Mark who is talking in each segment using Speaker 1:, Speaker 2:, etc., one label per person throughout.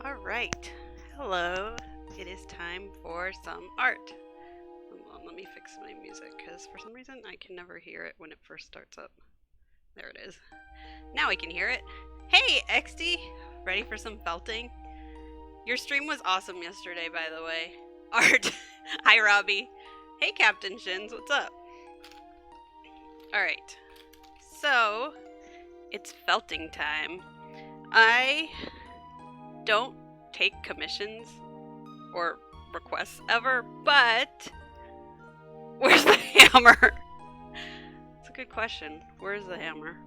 Speaker 1: Alright, hello, it is time for some art. Hold on, let me fix my music, because for some reason I can never hear it when it first starts up. There it is. Now I can hear it. Hey, XD! Ready for some felting? Your stream was awesome yesterday, by the way. Art! Hi, Robbie. Hey, Captain Shins, what's up? Alright, so it's felting time. I don't take commissions or requests ever, but where's the hammer? It's a good question. Where's the hammer?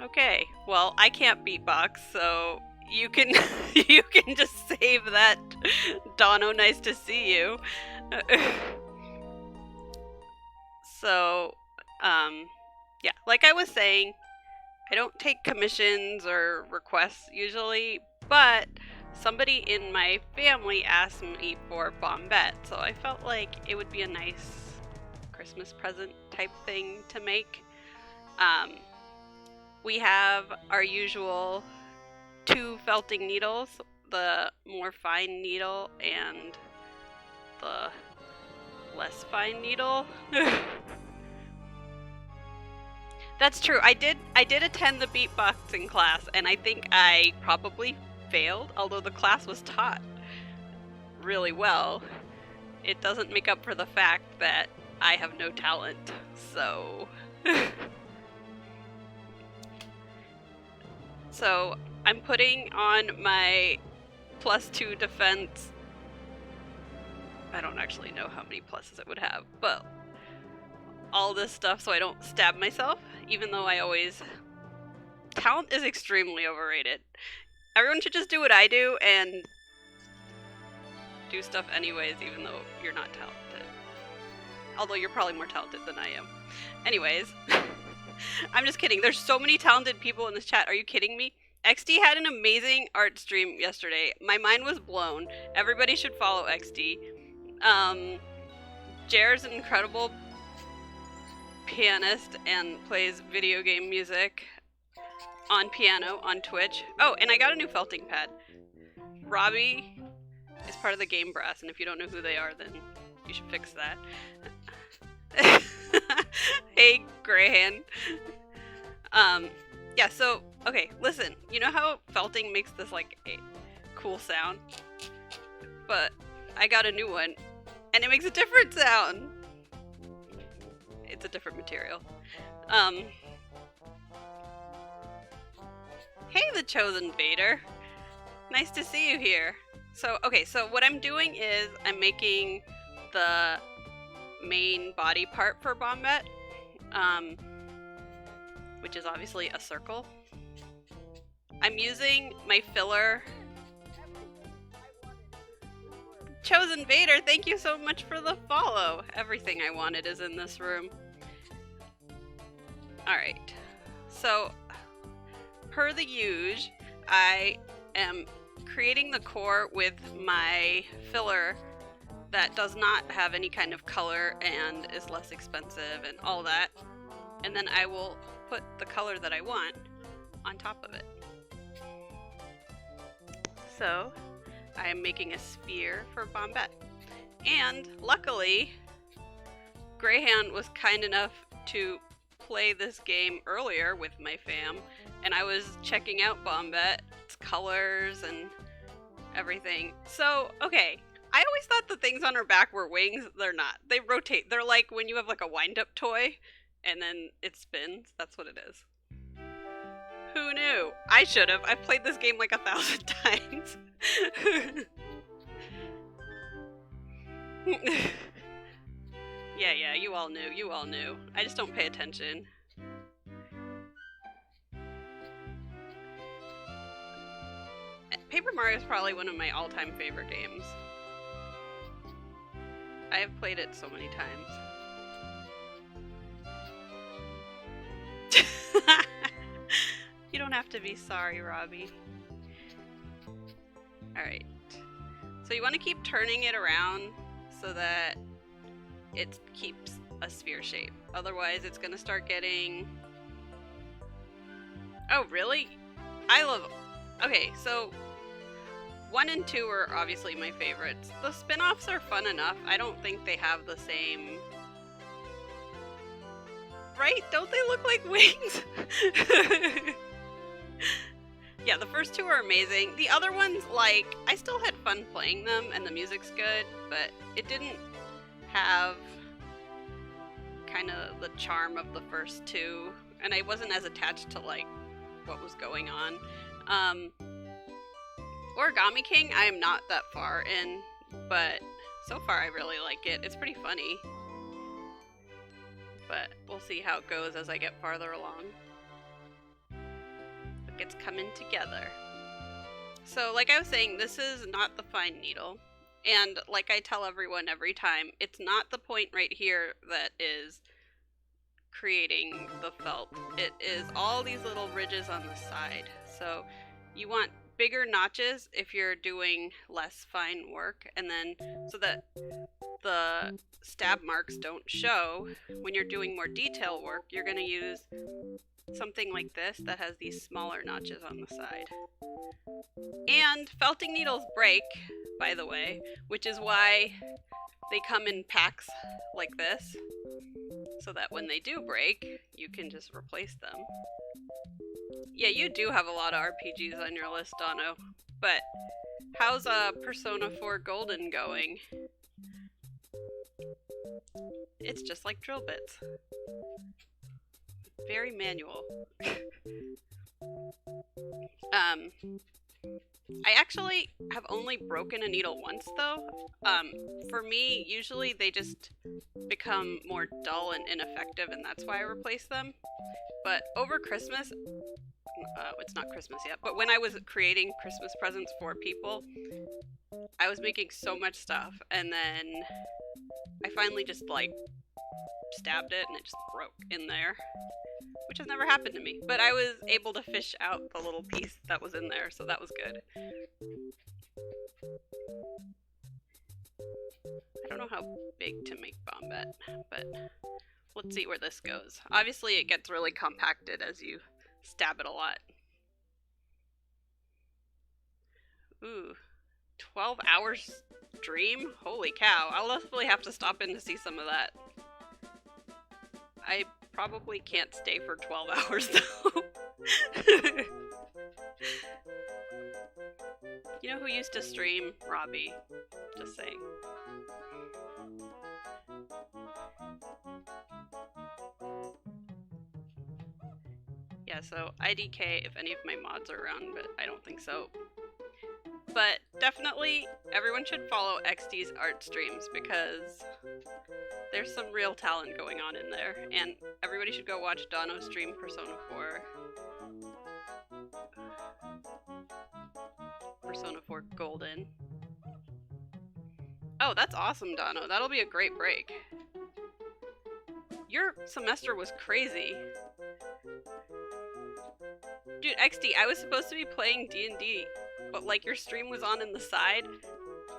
Speaker 1: Okay, well, I can't beatbox, so you can you can just save that. Dono, nice to see you. So, yeah, like I was saying, I don't take commissions or requests usually, but somebody in my family asked me for Bombette, so I felt like it would be a nice Christmas present type thing to make. We have our usual 2 felting needles, the more fine needle and the less fine needle. That's true. I did attend the beatboxing class, and I think I probably failed, although the class was taught really well. It doesn't make up for the fact that I have no talent, so... So, I'm putting on my +2 defense. I don't actually know how many pluses it would have, but all this stuff so I don't stab myself, even though I always... Talent is extremely overrated. Everyone should just do what I do and do stuff anyways, even though you're not talented. Although you're probably more talented than I am. Anyways, I'm just kidding. There's so many talented people in this chat. Are you kidding me? XD had an amazing art stream yesterday. My mind was blown. Everybody should follow XD. Jared's an incredible pianist and plays video game music. on piano on Twitch. Oh, and I got a new felting pad. Robbie is part of the game brass, and if you don't know who they are, then you should fix that. Hey, Greyhan. Yeah, so, okay, listen. You know how felting makes this, like, a cool sound? But I got a new one, and it makes a different sound. It's a different material. Hey, the Chosen Vader. Nice to see you here. So, okay, so what I'm doing is I'm making the main body part for Bombette, which is obviously a circle. I'm using my filler. Chosen Vader, thank you so much for the follow. Everything I wanted is in this room. Alright, so per the Nujj, I am creating the core with my filler that does not have any kind of color and is less expensive and all that. And then I will put the color that I want on top of it. So I am making a sphere for Bombette. And luckily, Greyhound was kind enough to play this game earlier with my fam, and I was checking out Bombette's colors and everything. So, okay, I always thought the things on her back were wings. They're not. They rotate. They're like when you have like a wind-up toy and then it spins. That's what it is. Who knew? I should have. I've played this game like 1,000 times. Yeah, you all knew. You all knew. I just don't pay attention. Paper Mario is probably one of my all-time favorite games. I have played it so many times. You don't have to be sorry, Robbie. Alright. So you want to keep turning it around so that it keeps a sphere shape. Otherwise, it's going to start getting... Oh, really? I love... Okay, so 1 and 2 are obviously my favorites. The spin-offs are fun enough. I don't think they have the same... Right? Don't they look like wings? Yeah, the first 2 are amazing. The other ones, like, I still had fun playing them, and the music's good, but it didn't have kind of the charm of the first 2, and I wasn't as attached to, like, what was going on. Origami King, I am not that far in, but so far I really like it. It's pretty funny. But we'll see how it goes as I get farther along. It's coming together. So like I was saying, this is not the fine needle, and like I tell everyone every time, it's not the point right here that is creating the felt. It is all these little ridges on the side. So you want bigger notches if you're doing less fine work, and then so that the stab marks don't show. When you're doing more detail work, you're going to use something like this that has these smaller notches on the side. And felting needles break, by the way, which is why they come in packs like this, so that when they do break, you can just replace them. Yeah, you do have a lot of RPGs on your list, Dono, but how's Persona 4 Golden going? It's just like drill bits. Very manual. I actually have only broken a needle once, though. For me, usually they just become more dull and ineffective, and that's why I replace them. But over Christmas, it's not Christmas yet, but when I was creating Christmas presents for people, I was making so much stuff, and then I finally just, like, stabbed it, and it just broke in there. Which has never happened to me, but I was able to fish out the little piece that was in there, so that was good. I don't know how big to make Bombette, but let's see where this goes. Obviously it gets really compacted as you stab it a lot, Ooh, 12 hours stream? Holy cow, I'll definitely have to stop in to see some of that. I probably can't stay for 12 hours though. You know who used to stream? Robbie. Just saying. Yeah, so IDK if any of my mods are around, but I don't think so. But definitely everyone should follow XD's art streams because there's some real talent going on in there, and everybody should go watch Dono stream Persona 4. Persona 4 Golden. Oh, that's awesome, Dono. That'll be a great break. Your semester was crazy. Dude, XD, I was supposed to be playing D&D, but like your stream was on in the side,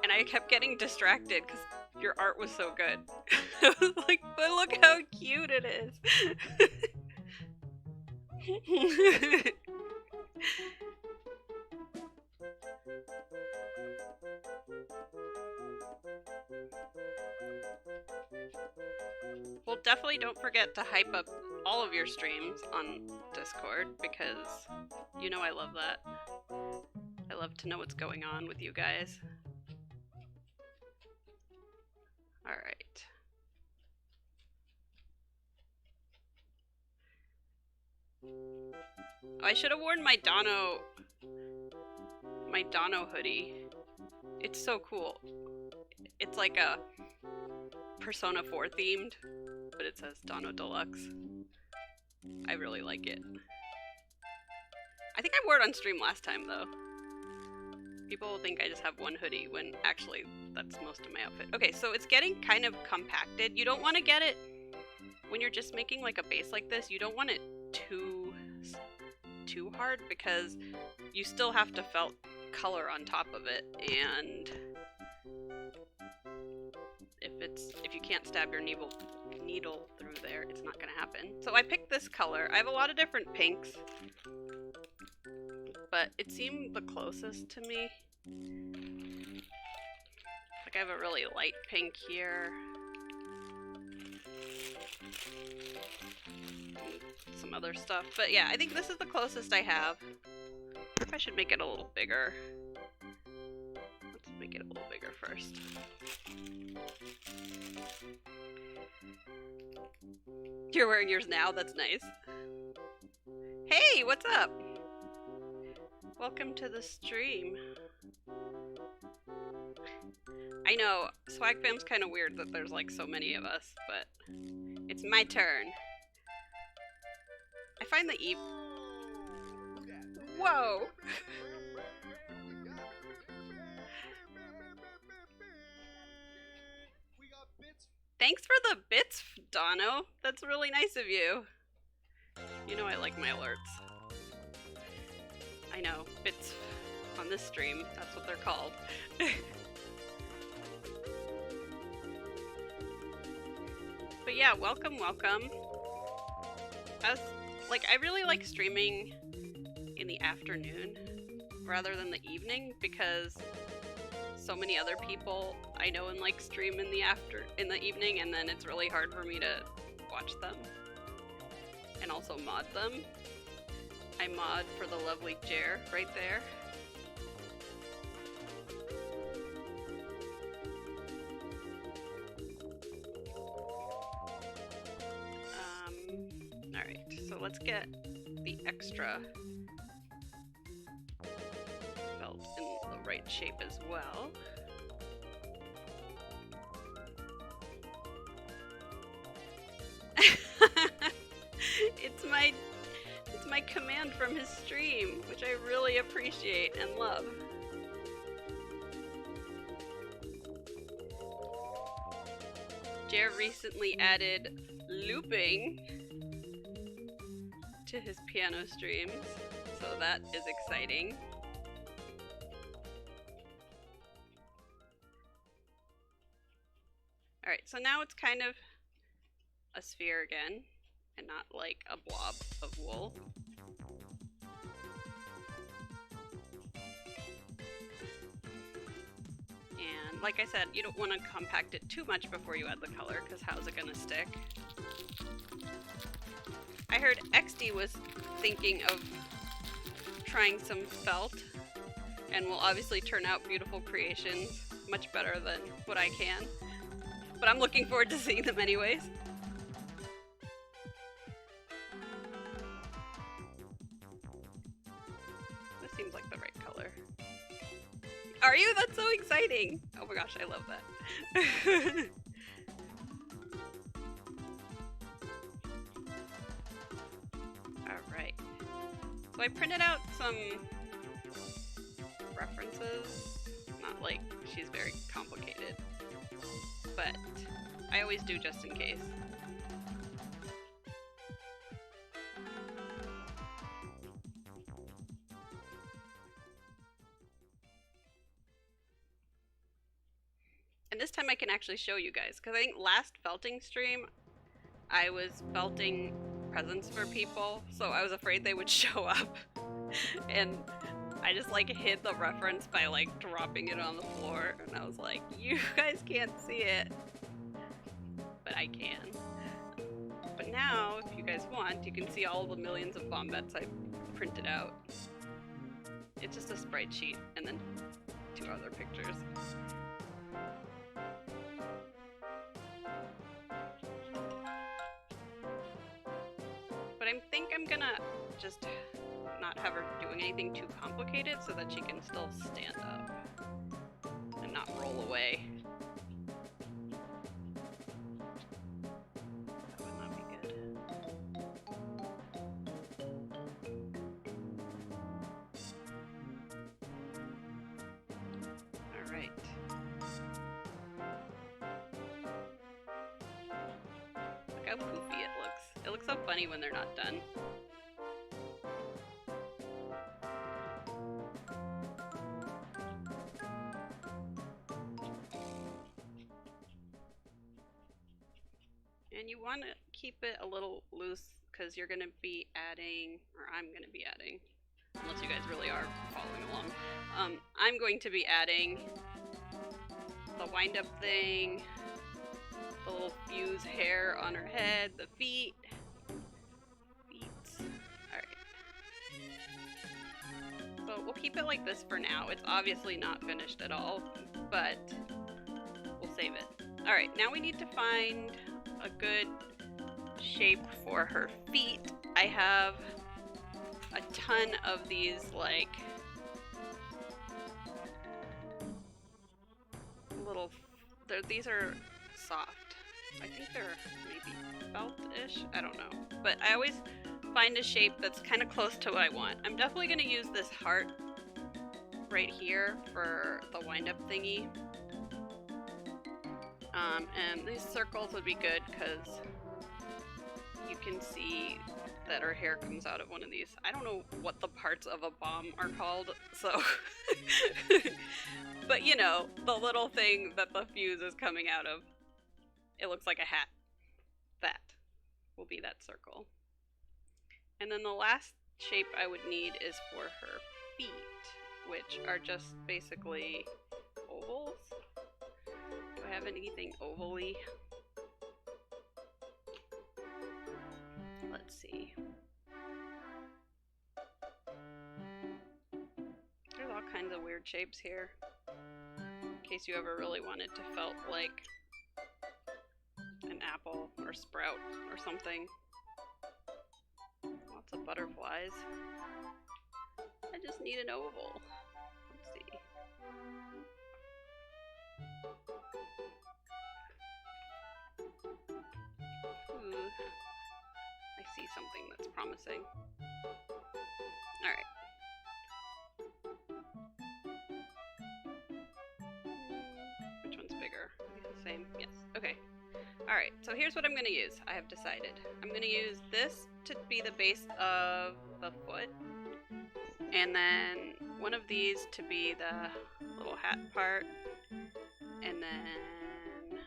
Speaker 1: and I kept getting distracted because your art was so good. I was like, but look how cute it is. Well, definitely don't forget to hype up all of your streams on Discord because you know I love that. I love to know what's going on with you guys. Alright. Oh, I should have worn my Dono hoodie. It's so cool. It's like a Persona 4 themed, but it says Dono Deluxe. I really like it. I think I wore it on stream last time though. People will think I just have one hoodie when actually that's most of my outfit. Okay, so it's getting kind of compacted. You don't want to get it when you're just making like a base like this. You don't want it too hard because you still have to felt color on top of it, and if you can't stab your needle through there, it's not gonna happen. So I picked this color. I have a lot of different pinks, but it seemed the closest to me. Like I have a really light pink here. Some other stuff, but yeah, I think this is the closest I have. I wonder if I should make it a little bigger. Let's make it a little bigger first. You're wearing yours now? That's nice. Hey, what's up? Welcome to the stream. I know, Swag Fam's kind of weird that there's like so many of us, but it's my turn. I find the Whoa! Thanks for the bits, Dono. That's really nice of you. You know I like my alerts. I know, bits on this stream, that's what they're called. But yeah, welcome. I really like streaming in the afternoon rather than the evening because so many other people I know and like stream in the evening, and then it's really hard for me to watch them and also mod them. I mod for the lovely Jer right there. Alright, so let's get the extra felt in the right shape as well. It's my command from his stream, which I really appreciate and love. Jer recently added looping to his piano streams, so that is exciting. Alright, so now it's kind of a sphere again, and not like a blob of wool. like I said, you don't want to compact it too much before you add the color, because how's it gonna stick? I heard XD was thinking of trying some felt, and will obviously turn out beautiful creations, much better than what I can. But I'm looking forward to seeing them anyways. This seems like the right color. Are you? That's so exciting! Oh my gosh, I love that. Alright. So I printed out some references. Not like she's very complicated, but I always do just in case. And this time I can actually show you guys, because I think last felting stream I was felting presents for people, so I was afraid they would show up. And I just like hid the reference by like dropping it on the floor, and I was like, you guys can't see it, but I can. But now, if you guys want, you can see all the millions of bombettes I printed out. It's just a sprite sheet and then 2 other pictures. But I think I'm gonna just not have her doing anything too complicated so that she can still stand up and not roll away. That would not be good. Alright. Look how poofy it looks. It looks so funny when they're not done. And you want to keep it a little loose because you're going to be adding, or I'm going to be adding, unless you guys really are following along, I'm going to be adding the wind-up thing, the little fuse hair on her head, the feet. Alright. So we'll keep it like this for now. It's obviously not finished at all, but we'll save it. Alright, now we need to find a good shape for her feet. I have a ton of these like little, these are soft. I think they're maybe felt-ish, I don't know. But I always find a shape that's kind of close to what I want. I'm definitely going to use this heart right here for the wind-up thingy. And these circles would be good because you can see that her hair comes out of one of these. I don't know what the parts of a bomb are called, so... But you know, the little thing that the fuse is coming out of. It looks like a hat. That will be that circle. And then the last shape I would need is for her feet, which are just basically ovals. Do I have anything ovally? Let's see. There's all kinds of weird shapes here, in case you ever really wanted to felt like an apple or sprout or something. Lots of butterflies. I just need an oval. Let's see. Ooh. I see something that's promising. Alright. Which one's bigger? The same? Yes. Okay. Alright, so here's what I'm going to use. I have decided. I'm going to use this to be the base of the foot. And then one of these to be the little hat part. And then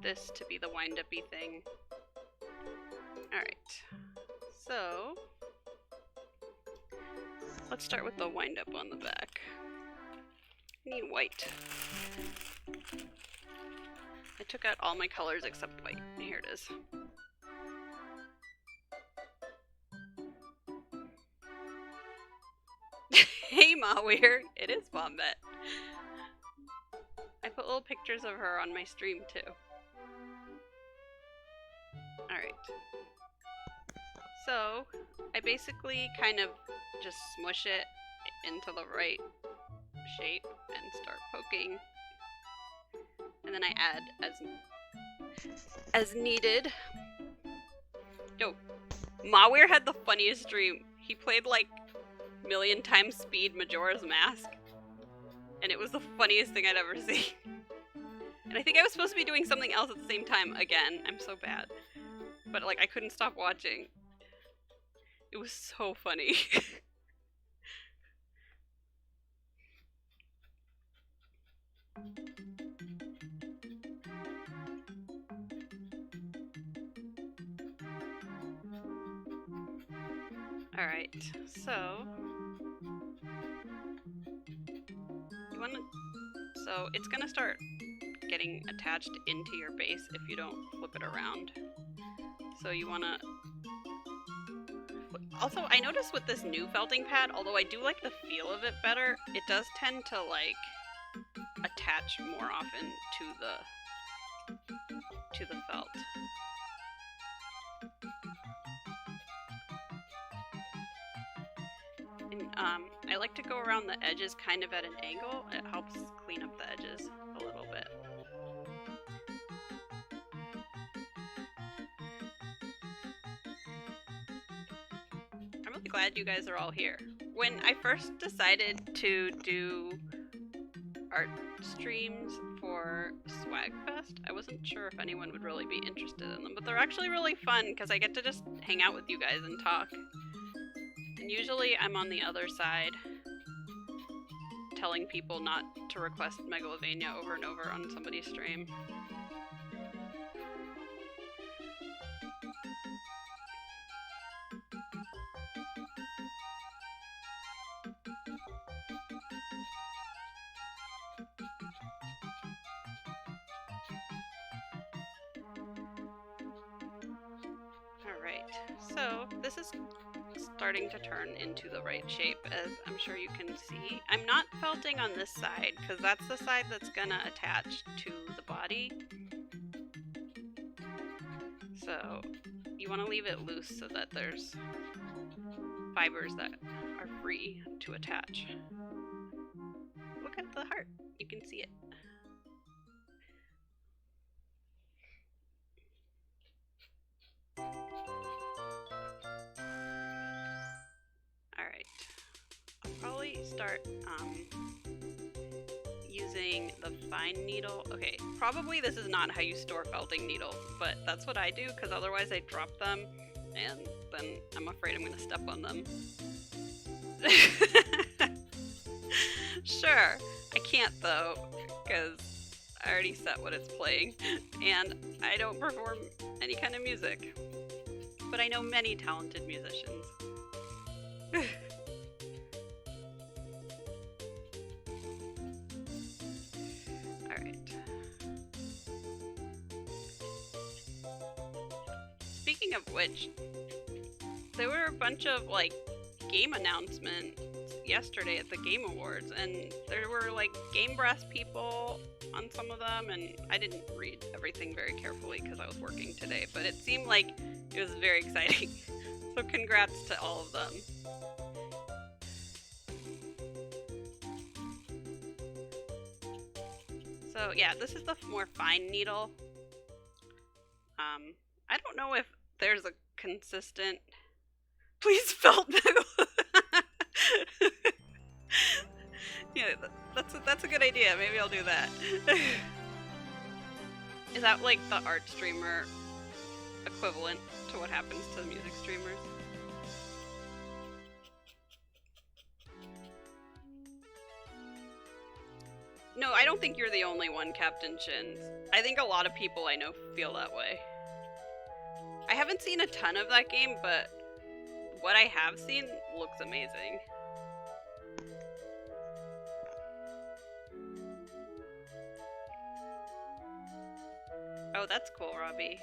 Speaker 1: this to be the wind-up-y thing. Alright. So, let's start with the wind-up on the back. I need white. I took out all my colors except white. Here it is. Hey Mawir, it is Bombette. I put little pictures of her on my stream too. Alright. So, I basically kind of just smush it into the right shape and start poking. And then I add as needed. Yo, Mawir had the funniest stream. He played like million times speed Majora's Mask. And it was the funniest thing I'd ever seen. And I think I was supposed to be doing something else at the same time again. I'm so bad. But like I couldn't stop watching. It was so funny. Alright, so you wanna so it's gonna start getting attached into your base if you don't flip it around. So you wanna also I noticed with this new felting pad, although I do like the feel of it better, it does tend to like attach more often to the felt. And I like to go around the edges kind of at an angle. It helps clean up the edges a little bit. I'm really glad you guys are all here. When I first decided to do art streams for Swagfest, I wasn't sure if anyone would really be interested in them, but they're actually really fun because I get to just hang out with you guys and talk. And usually I'm on the other side telling people not to request Megalovania over and over on somebody's stream. Alright, so this is starting to turn into the right shape, as I'm sure you can see. I'm not felting on this side, because that's the side that's gonna attach to the body. So you want to leave it loose so that there's fibers that are free to attach. Look at the heart, you can see it. Alright, I'll probably start using the fine needle. Okay, probably this is not how you store felting needles, but that's what I do because otherwise I drop them and then I'm afraid I'm going to step on them. Sure, I can't though because I already set what it's playing and I don't perform any kind of music. But I know many talented musicians. Alright. Speaking of which, there were a bunch of like game announcements yesterday at the Game Awards, and there were like Game Breath people on some of them, and I didn't read everything very carefully because I was working today, but it seemed like it was very exciting. So congrats to all of them. So yeah, this is the more fine needle. I don't know if there's a consistent... Please felt Megalith. Yeah, that's a good idea. Maybe I'll do that. Is that like the art streamer equivalent to what happens to the music streamers? No, I don't think you're the only one, Captain Shins. I think a lot of people I know feel that way. I haven't seen a ton of that game, but what I have seen looks amazing. Oh, that's cool, Robbie.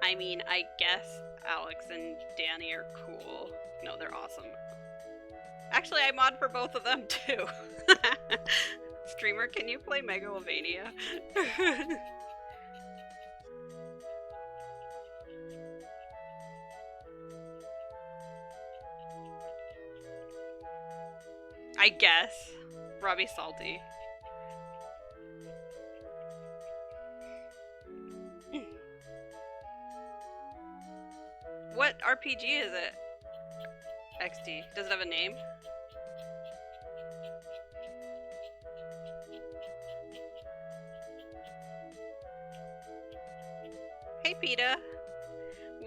Speaker 1: I mean, I guess Alex and Danny are cool. No, they're awesome. Actually, I mod for both of them too. Streamer, can you play Megalovania? I guess. Robbie salty. What RPG is it? XD. Does it have a name? Hey PETA!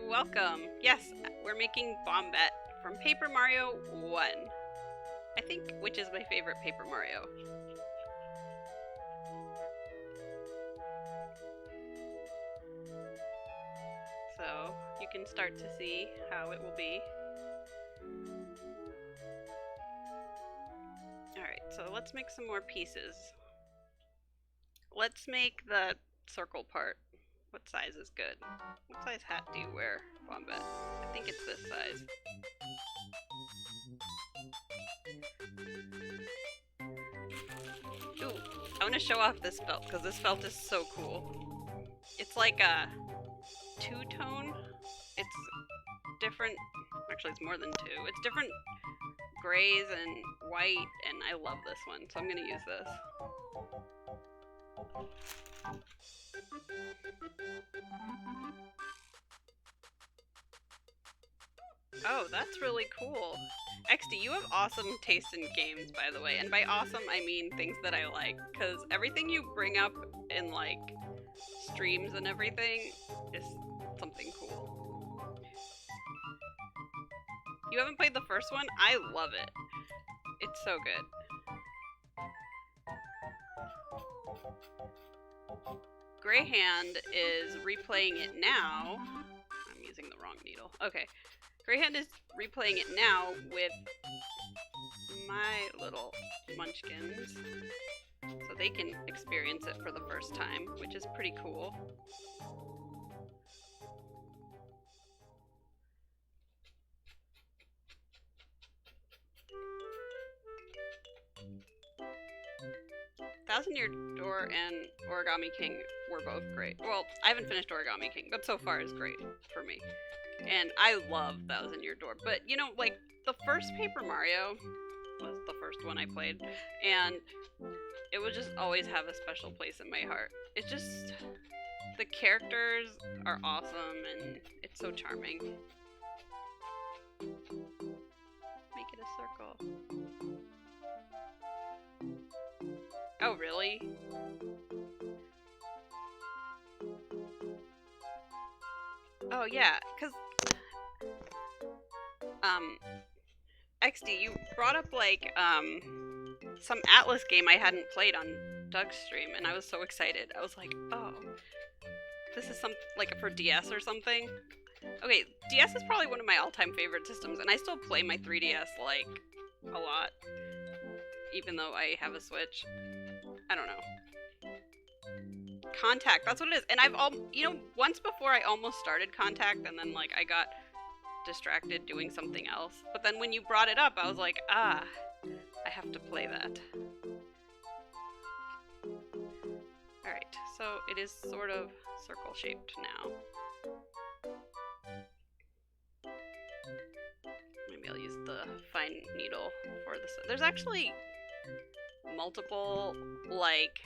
Speaker 1: Welcome! Yes, we're making Bombette from Paper Mario 1. I think which is my favorite Paper Mario. So you can start to see how it will be. Alright, so let's make some more pieces. Let's make the circle part. What size is good? What size hat do you wear, Bombette? I think it's this size. Ooh, I want to show off this felt, because this felt is so cool. It's like a two-tone. It's different, actually it's more than two. It's different grays and white, and I love this one, so I'm going to use this. Oh, that's really cool. XD, you have awesome taste in games, by the way. And by awesome, I mean things that I like. Because everything you bring up in, like, streams and everything is something cool. You haven't played the first one? I love it. It's so good. Greyhand is replaying it now. I'm using the wrong needle. Okay. Greyhand is replaying it now with my little munchkins, so they can experience it for the first time, which is pretty cool. Thousand Year Door and Origami King were both great. Well, I haven't finished Origami King, but so far is great for me. And I love Thousand Year Door, but you know, like, the first Paper Mario was the first one I played, and it would just always have a special place in my heart. It's just, the characters are awesome, and it's so charming. Make it a circle. Oh, really? Oh, yeah, because XD, you brought up, like, some Atlas game I hadn't played on Doug's stream, and I was so excited. I was like, oh, this is some, like, for DS or something? Okay, DS is probably one of my all-time favorite systems, and I still play my 3DS, like, a lot, even though I have a Switch. I don't know. Contact, that's what it is. And you know, once before I almost started Contact, and then, like, I got distracted doing something else. But then when you brought it up, I was like, ah, I have to play that. Alright, so it is sort of circle-shaped now. Maybe I'll use the fine needle for this. There's actually multiple, like,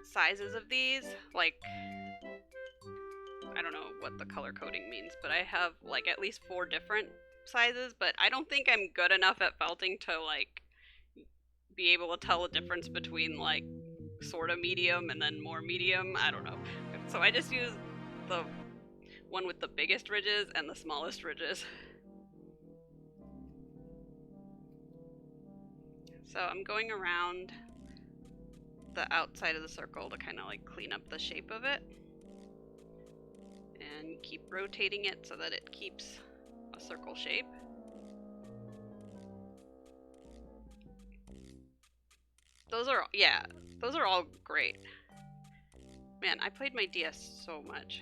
Speaker 1: sizes of these. Like, I don't know what the color coding means, but I have, like, at least 4 different sizes, but I don't think I'm good enough at felting to, like, be able to tell the difference between, like, sort of medium and then more medium. I don't know. So I just use the one with the biggest ridges and the smallest ridges. So I'm going around the outside of the circle to kind of, like, clean up the shape of it. And keep rotating it so that it keeps a circle shape. Those are, yeah, those are all great. Man, I played my DS so much.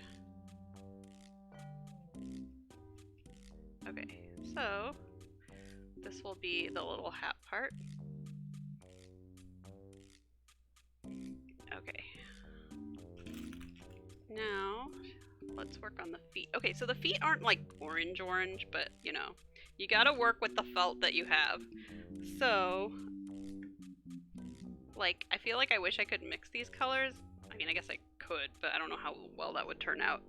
Speaker 1: Okay, so this will be the little hat part. Okay. Now, let's work on the feet. Okay, so the feet aren't like orange, but you know, you gotta work with the felt that you have. So, like, I feel like I wish I could mix these colors. I mean, I guess I could, but I don't know how well that would turn out.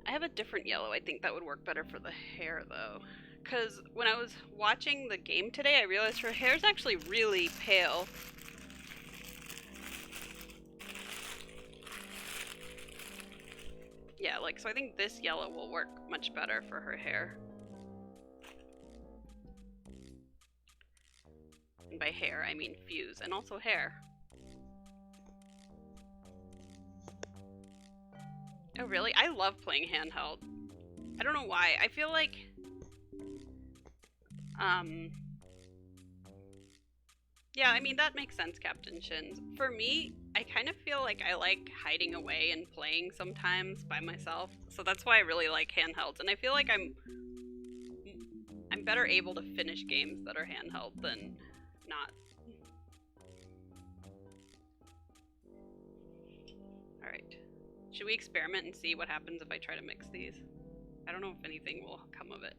Speaker 1: I have a different yellow. I think that would work better for the hair, though. Because when I was watching the game today, I realized her hair's actually really pale. Yeah, like, so I think this yellow will work much better for her hair. And by hair, I mean fuse, and also hair. Oh, really? I love playing handheld. I don't know why. I feel like... Yeah, I mean, that makes sense, Captain Shins. For me, I kind of feel like I like hiding away and playing sometimes by myself. So that's why I really like handhelds. And I feel like I'm better able to finish games that are handheld than not. Alright. Should we experiment and see what happens if I try to mix these? I don't know if anything will come of it.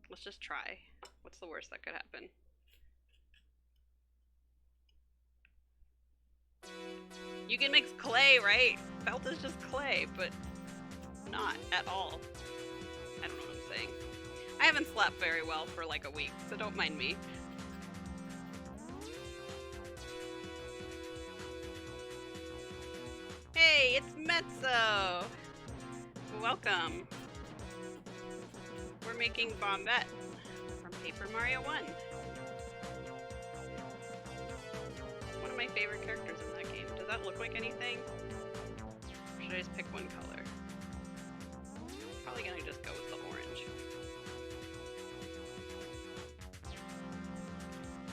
Speaker 1: Let's just try. What's the worst that could happen? You can mix clay, right? Felt is just clay, but not at all. I don't know what I'm saying. I haven't slept very well for like a week, so don't mind me. Hey, it's Mezzo! Welcome. We're making Bombette from Paper Mario 1. One of my favorite characters in that game. Does that look like anything? Or should I just pick one color? Probably gonna just go with the orange.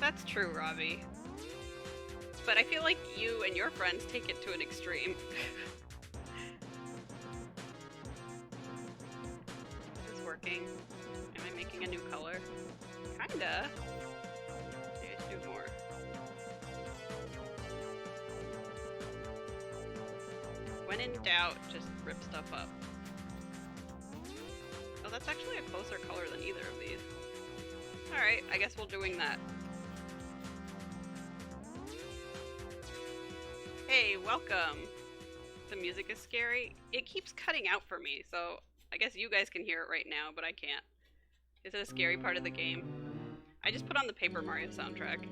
Speaker 1: That's true, Robbie. But I feel like you and your friends take it to an extreme. Is this working? Am I making a new color? Kinda. Maybe I should do more. When in doubt, just rip stuff up. Oh, that's actually a closer color than either of these. Alright, I guess we're doing that. Hey, welcome! The music is scary. It keeps cutting out for me, so I guess you guys can hear it right now, but I can't. Is it a scary part of the game? I just put on the Paper Mario soundtrack.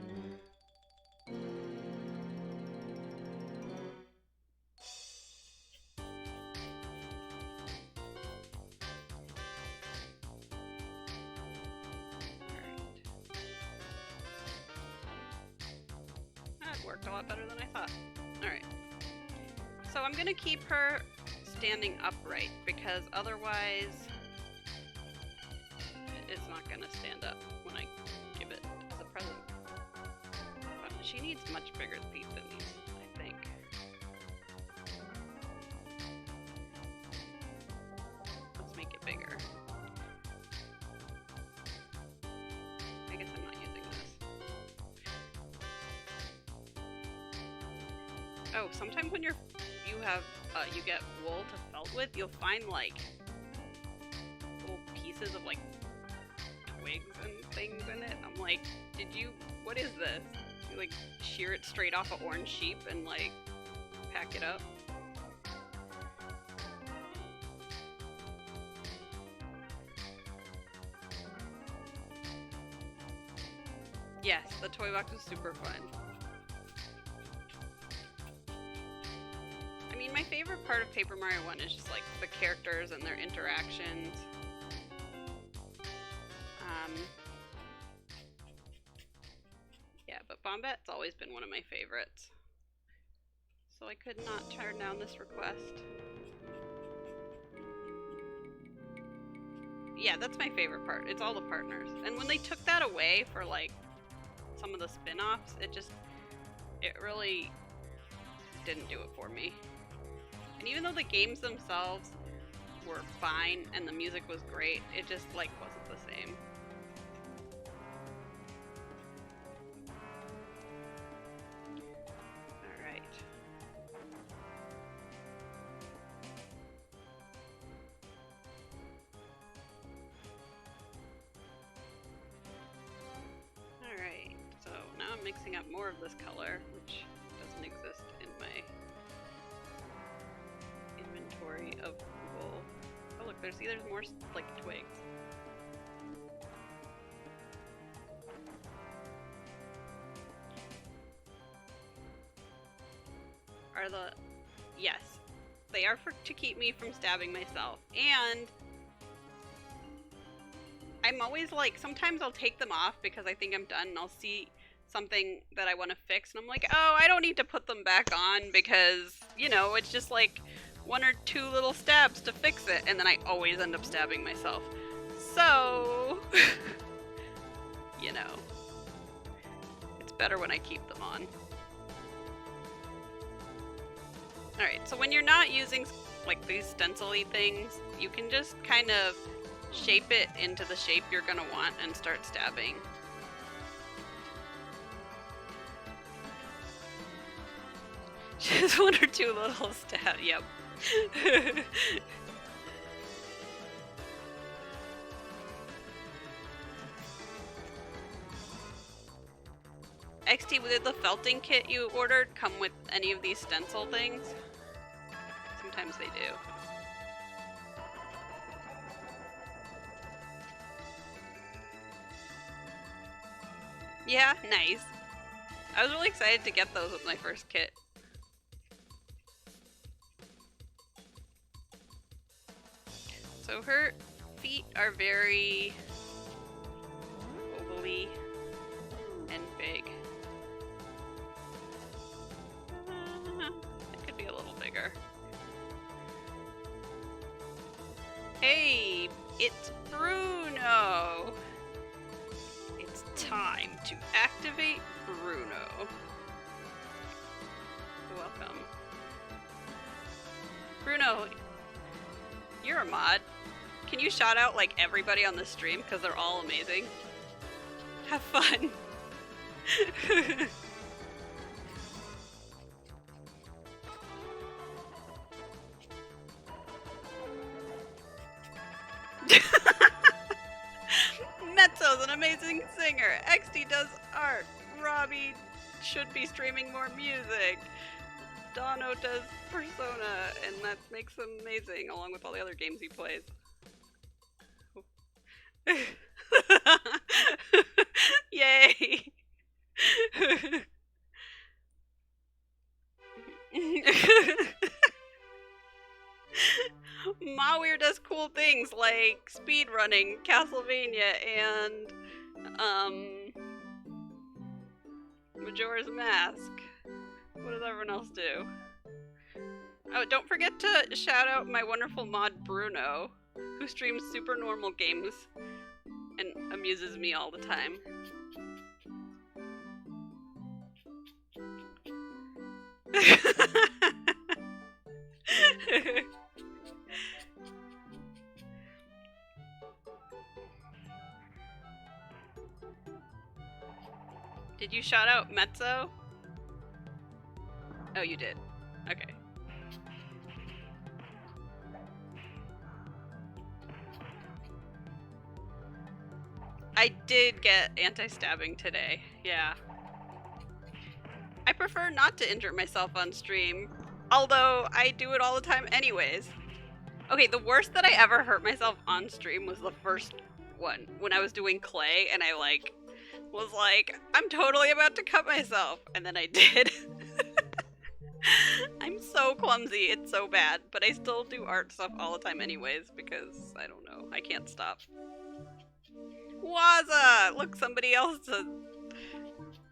Speaker 1: That worked a lot better than I thought. Alright. So I'm gonna keep her standing upright because otherwise it's not gonna stand up when I give it as a present. But she needs much bigger feet than these, I think. Let's make it bigger. I guess I'm not using this. Oh, sometimes when you get wool to felt with, you'll find like little pieces of like twigs and things in it. I'm like, what is this? You like shear it straight off an orange sheep and like pack it up? Yes, the toy box was super fun. I mean, my favorite part of Paper Mario 1 is just like the characters and their interactions. Yeah, but Bombette's always been one of my favorites. So I could not turn down this request. Yeah, that's my favorite part. It's all the partners. And when they took that away for like some of the spin-offs, it really didn't do it for me. And even though the games themselves were fine and the music was great, it just like wasn't the same. Alright, so now I'm mixing up more of this color, which doesn't exist in my inventory of wool. Oh look, there's more like twigs. Are the... Yes. They are to keep me from stabbing myself. And I'm always like, sometimes I'll take them off because I think I'm done and I'll see something that I want to fix and I'm like, oh, I don't need to put them back on because, you know, it's just like 1 or 2 little stabs to fix it, and then I always end up stabbing myself. So, you know, it's better when I keep them on. Alright, so when you're not using like these stencil-y things, you can just kind of shape it into the shape you're gonna want and start stabbing. Just 1 or 2 little stabs, yep. XT, did the felting kit you ordered come with any of these stencil things? Sometimes they do. Yeah, nice. I was really excited to get those with my first kit. So her feet are very ovally and big. It could be a little bigger. Hey, it's Bruno! It's time to activate Bruno. Welcome. Bruno, you're a mod. Can you shout out like everybody on the stream because they're all amazing? Have fun. Mezzo's an amazing singer. XD does art. Robbie should be streaming more music. Dono does Persona, and that makes him amazing, along with all the other games he plays. Yay! Mawir does cool things like speedrunning Castlevania and Majora's Mask. What does everyone else do? Oh, don't forget to shout out my wonderful mod Bruno, who streams super normal games and amuses me all the time. Did you shout out Mezzo? Oh, you did. Okay. I did get anti-stabbing today, yeah. I prefer not to injure myself on stream, although I do it all the time anyways. Okay, the worst that I ever hurt myself on stream was the first one, when I was doing clay and I was like, I'm totally about to cut myself, and then I did. I'm so clumsy, it's so bad, but I still do art stuff all the time anyways, because, I don't know, I can't stop. Waza! Look, somebody else to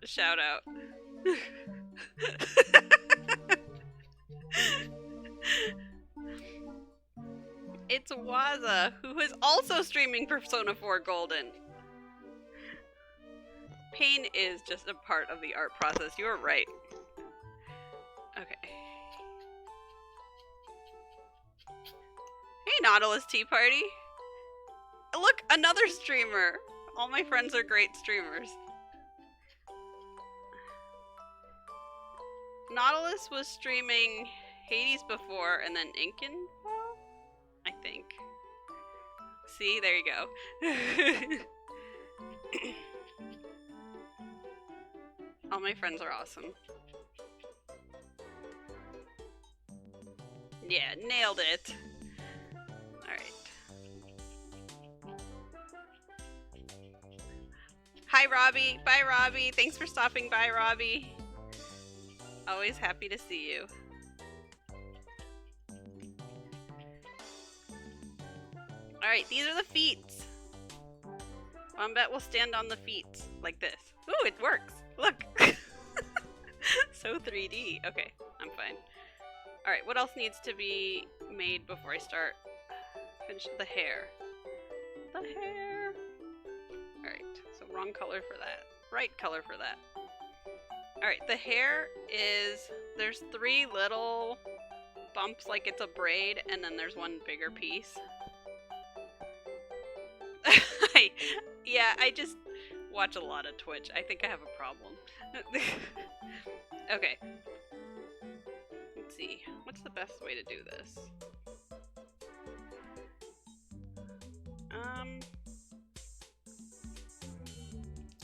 Speaker 1: shout out. It's Waza, who is also streaming Persona 4 Golden. Pain is just a part of the art process. You're right. Okay. Hey, Nautilus Tea Party. Look, another streamer. All my friends are great streamers. Nautilus was streaming Hades before and then Incan, I think. See, there you go. All my friends are awesome. Yeah, nailed it. Alright. Hi, Robbie. Bye, Robbie. Thanks for stopping by, Robbie. Always happy to see you. Alright, these are the feet. Bombette will stand on the feet like this. Ooh, it works. Look. So 3D. Okay, I'm fine. Alright, what else needs to be made before I start? Finish the hair. The hair. Alright, so wrong color for that. Right color for that. Alright, the hair is... There's 3 little bumps like it's a braid, and then there's one bigger piece. Yeah, I just watch a lot of Twitch. I think I have a problem. Okay. Let's see. What's the best way to do this?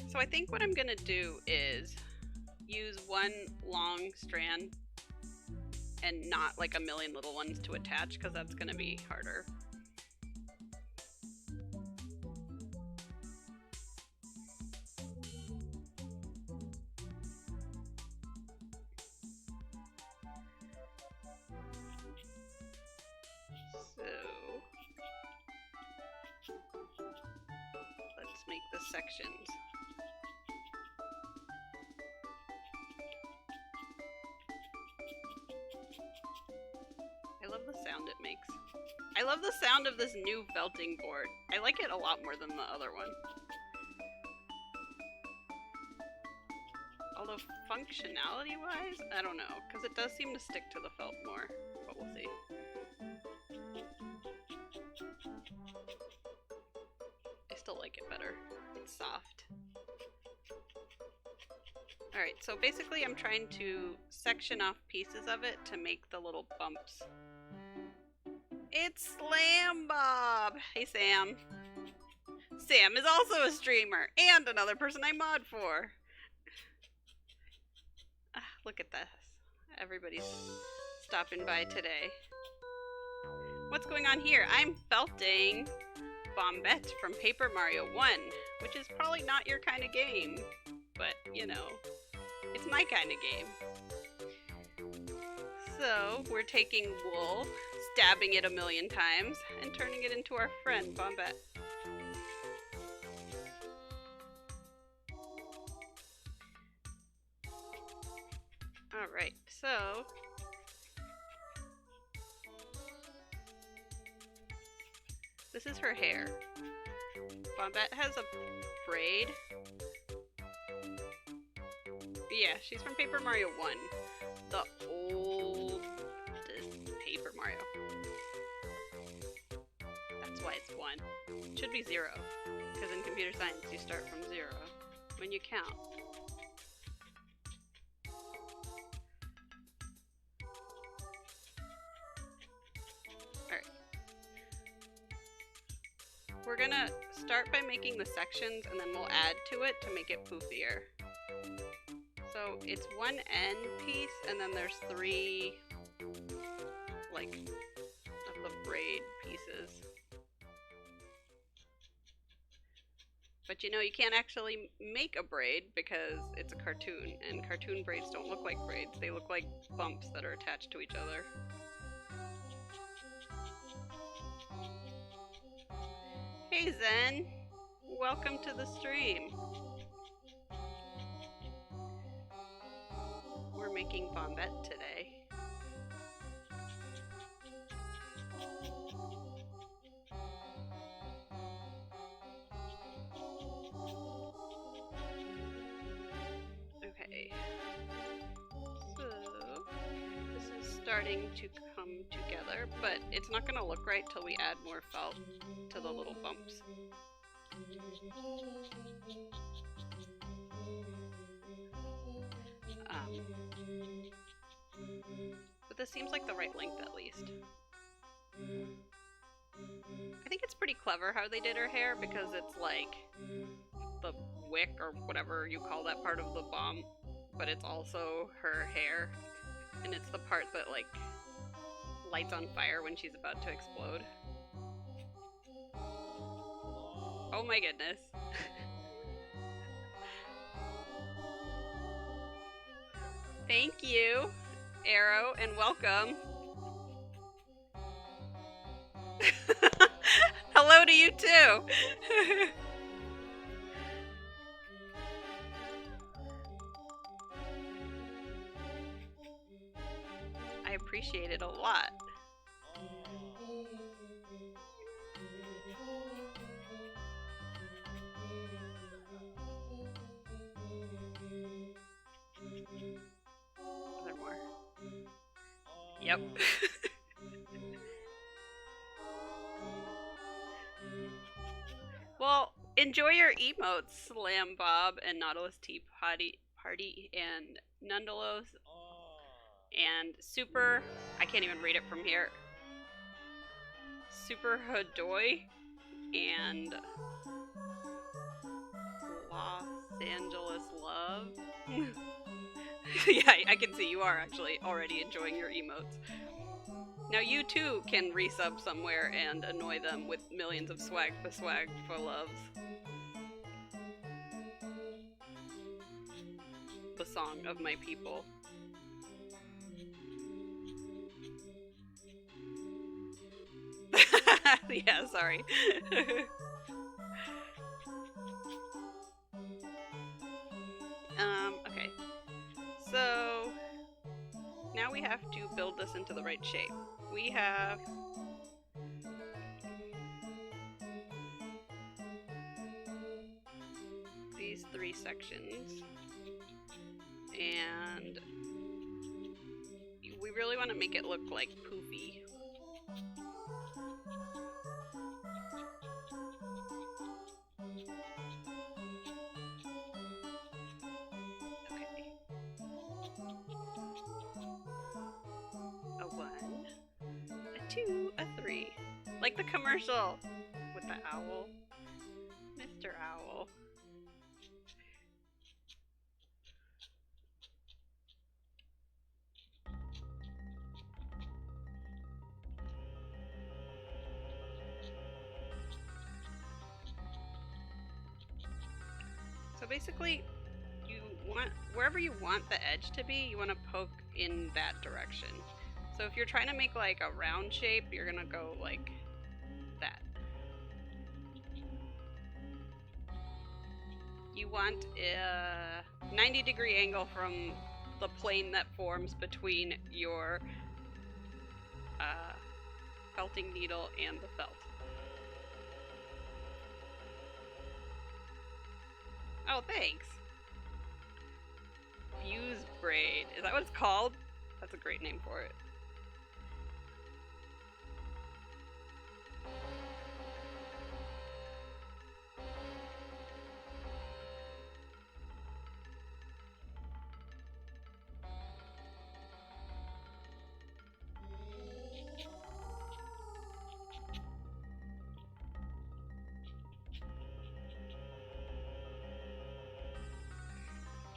Speaker 1: So I think what I'm gonna do is use one long strand and not like a million little ones to attach, because that's gonna be harder. Let's make the sections. I love the sound it makes. I love the sound of this new felting board. I like it a lot more than the other one. Although functionality-wise, I don't know, because it does seem to stick to the felt more, but we'll see. I still like it better. It's soft. Alright, so basically I'm trying to section off pieces of it to make the little bumps. It's Slam Bob! Hey Sam. Sam is also a streamer, and another person I mod for. Look at this. Everybody's stopping by today. What's going on here? I'm felting Bombette from Paper Mario 1, which is probably not your kind of game, but, you know, it's my kind of game. So, we're taking wool, stabbing it a million times, and turning it into our friend, Bombette. Alright, so... this is her hair. Bombette has a braid. Yeah, she's from Paper Mario 1. The oldest Paper Mario. That's why it's 1. It should be 0. Because in computer science you start from 0 when you count. We're gonna start by making the sections, and then we'll add to it to make it poofier. So it's one end piece, and then there's 3, like, of the braid pieces. But you know, you can't actually make a braid because it's a cartoon, and cartoon braids don't look like braids. They look like bumps that are attached to each other. Hey Zen! Welcome to the stream! We're making Bombette today. starting to come together, but it's not going to look right till we add more felt to the little bumps. But this seems like the right length at least. I think it's pretty clever how they did her hair because it's like the wick or whatever you call that part of the bomb, but it's also her hair, and it's the part that like lights on fire when she's about to explode. Oh my goodness. Thank you, Arrow, and welcome. Hello to you too. I appreciate it a lot. Are there more? Yep. Well, enjoy your emotes, Slam Bob and Nautilus Tea Party and Nundalos and Super. I can't even read it from here. Super Hadoy and Los Angeles Love. Yeah, I can see you are actually already enjoying your emotes. Now you too can resub somewhere and annoy them with millions of swag for loves. The song of my people. Yeah, sorry. Okay. So now we have to build this into the right shape. We have these 3 sections, and we really want to make it look like poofy. Okay. A 1, a 2, a 3. Like the commercial with the owl. Mr. Owl. So basically, you want, wherever you want the edge to be, you want to poke in that direction. So if you're trying to make like a round shape, you're gonna go like that. You want a 90-degree angle from the plane that forms between your felting needle and the felt. Oh, thanks. Fuse braid. Is that what it's called? That's a great name for it.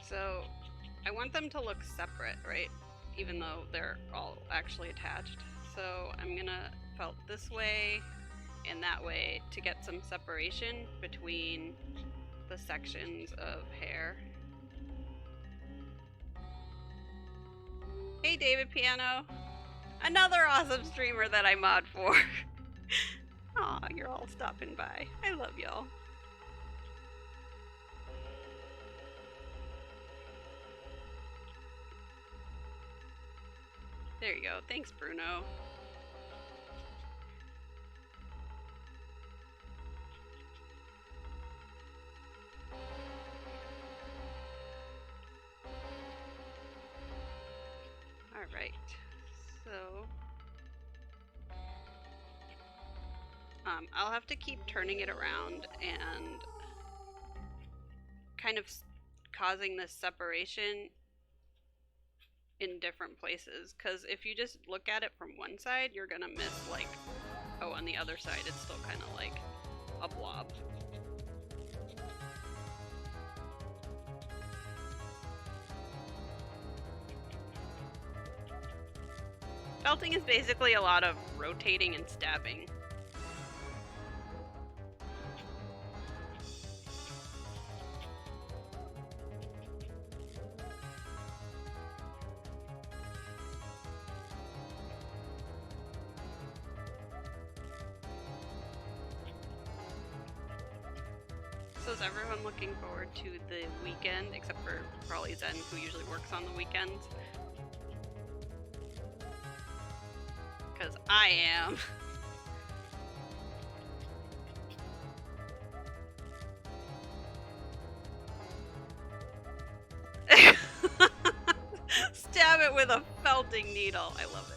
Speaker 1: So I want them to look separate, right? Even though they're all actually attached. So I'm gonna felt this way and that way to get some separation between the sections of hair. Hey David Piano! Another awesome streamer that I mod for! Aw, you're all stopping by. I love y'all. There you go. Thanks, Bruno. Alright. So So I'll have to keep turning it around and kind of causing this separation in different places, because if you just look at it from one side, you're gonna miss, like, oh, on the other side it's still kind of like a blob. Felting is basically a lot of rotating and stabbing. So is everyone looking forward to the weekend, except for probably Zen, who usually works on the weekends? Because I am. Stab it with a felting needle. I love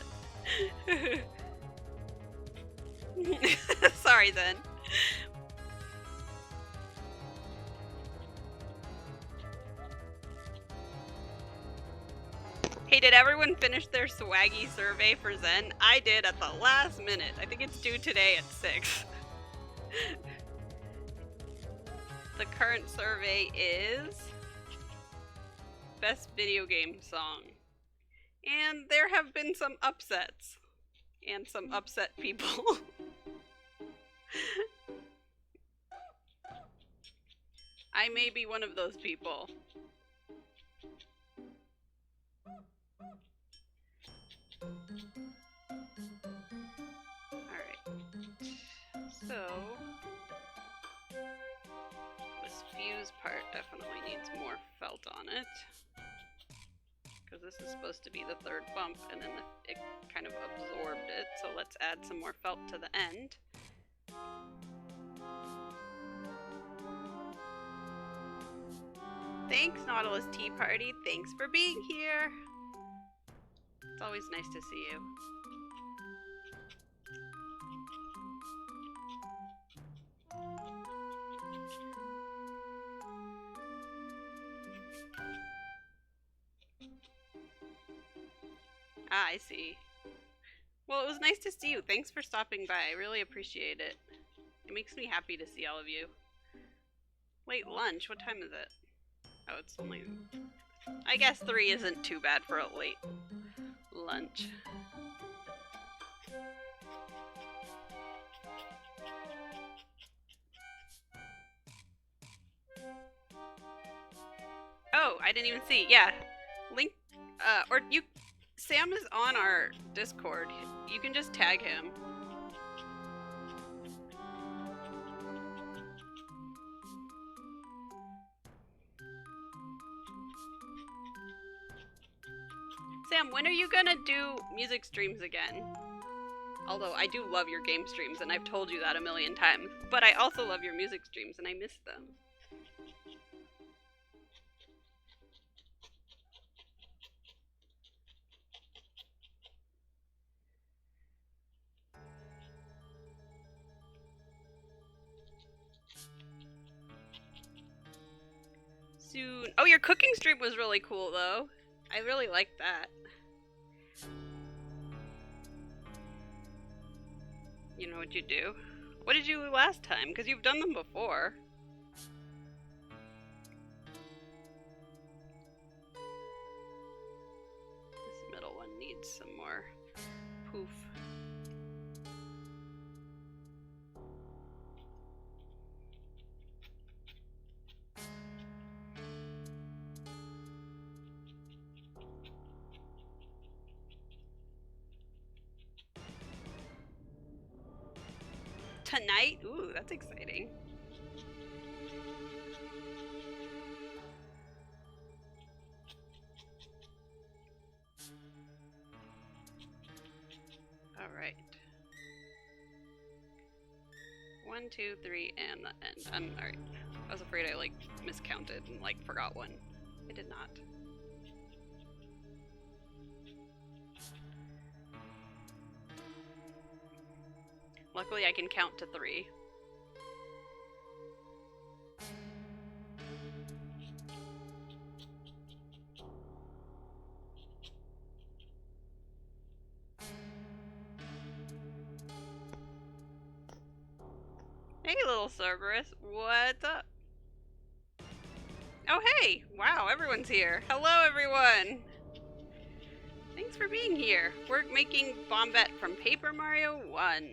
Speaker 1: it. Sorry, Zen. Hey, did everyone finish their swaggy survey for Zen? I did at the last minute. I think it's due today at 6. The current survey is best video game song. And there have been some upsets. And some upset people. I may be one of those people. Alright. So this fuse part definitely needs more felt on it. Because this is supposed to be the third bump, and then it kind of absorbed it, so let's add some more felt to the end. Thanks, Nautilus Tea Party. Thanks for being here. It's always nice to see you. Ah, I see. Well, it was nice to see you. Thanks for stopping by. I really appreciate it. It makes me happy to see all of you. Wait, lunch? What time is it? Oh, it's only... I guess 3 isn't too bad for a late lunch. Oh, I didn't even see. Yeah. Link, or you... Sam is on our Discord. You can just tag him. Sam, when are you gonna do music streams again? Although I do love your game streams, and I've told you that a million times. But I also love your music streams, and I miss them. Soon. Oh, your cooking stream was really cool, though. I really liked that. You know what you do? What did you do last time? Because you've done them before. This middle one needs some more poof. Tonight? Ooh, that's exciting. All right. 1, 2, 3, and the end. I'm all right. I was afraid I like miscounted and like forgot one. I did not. Luckily I can count to 3. Hey, little Cerberus. What's up? Oh, hey! Wow, everyone's here. Hello, everyone! Thanks for being here. We're making Bombette from Paper Mario 1.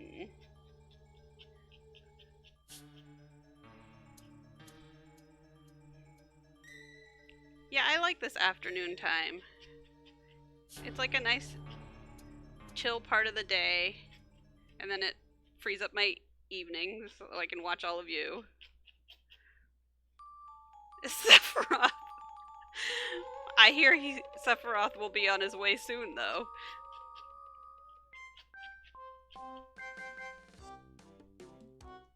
Speaker 1: Yeah, I like this afternoon time. It's like a nice, chill part of the day, and then it frees up my evenings so I can watch all of you. Sephiroth! I hear Sephiroth will be on his way soon, though.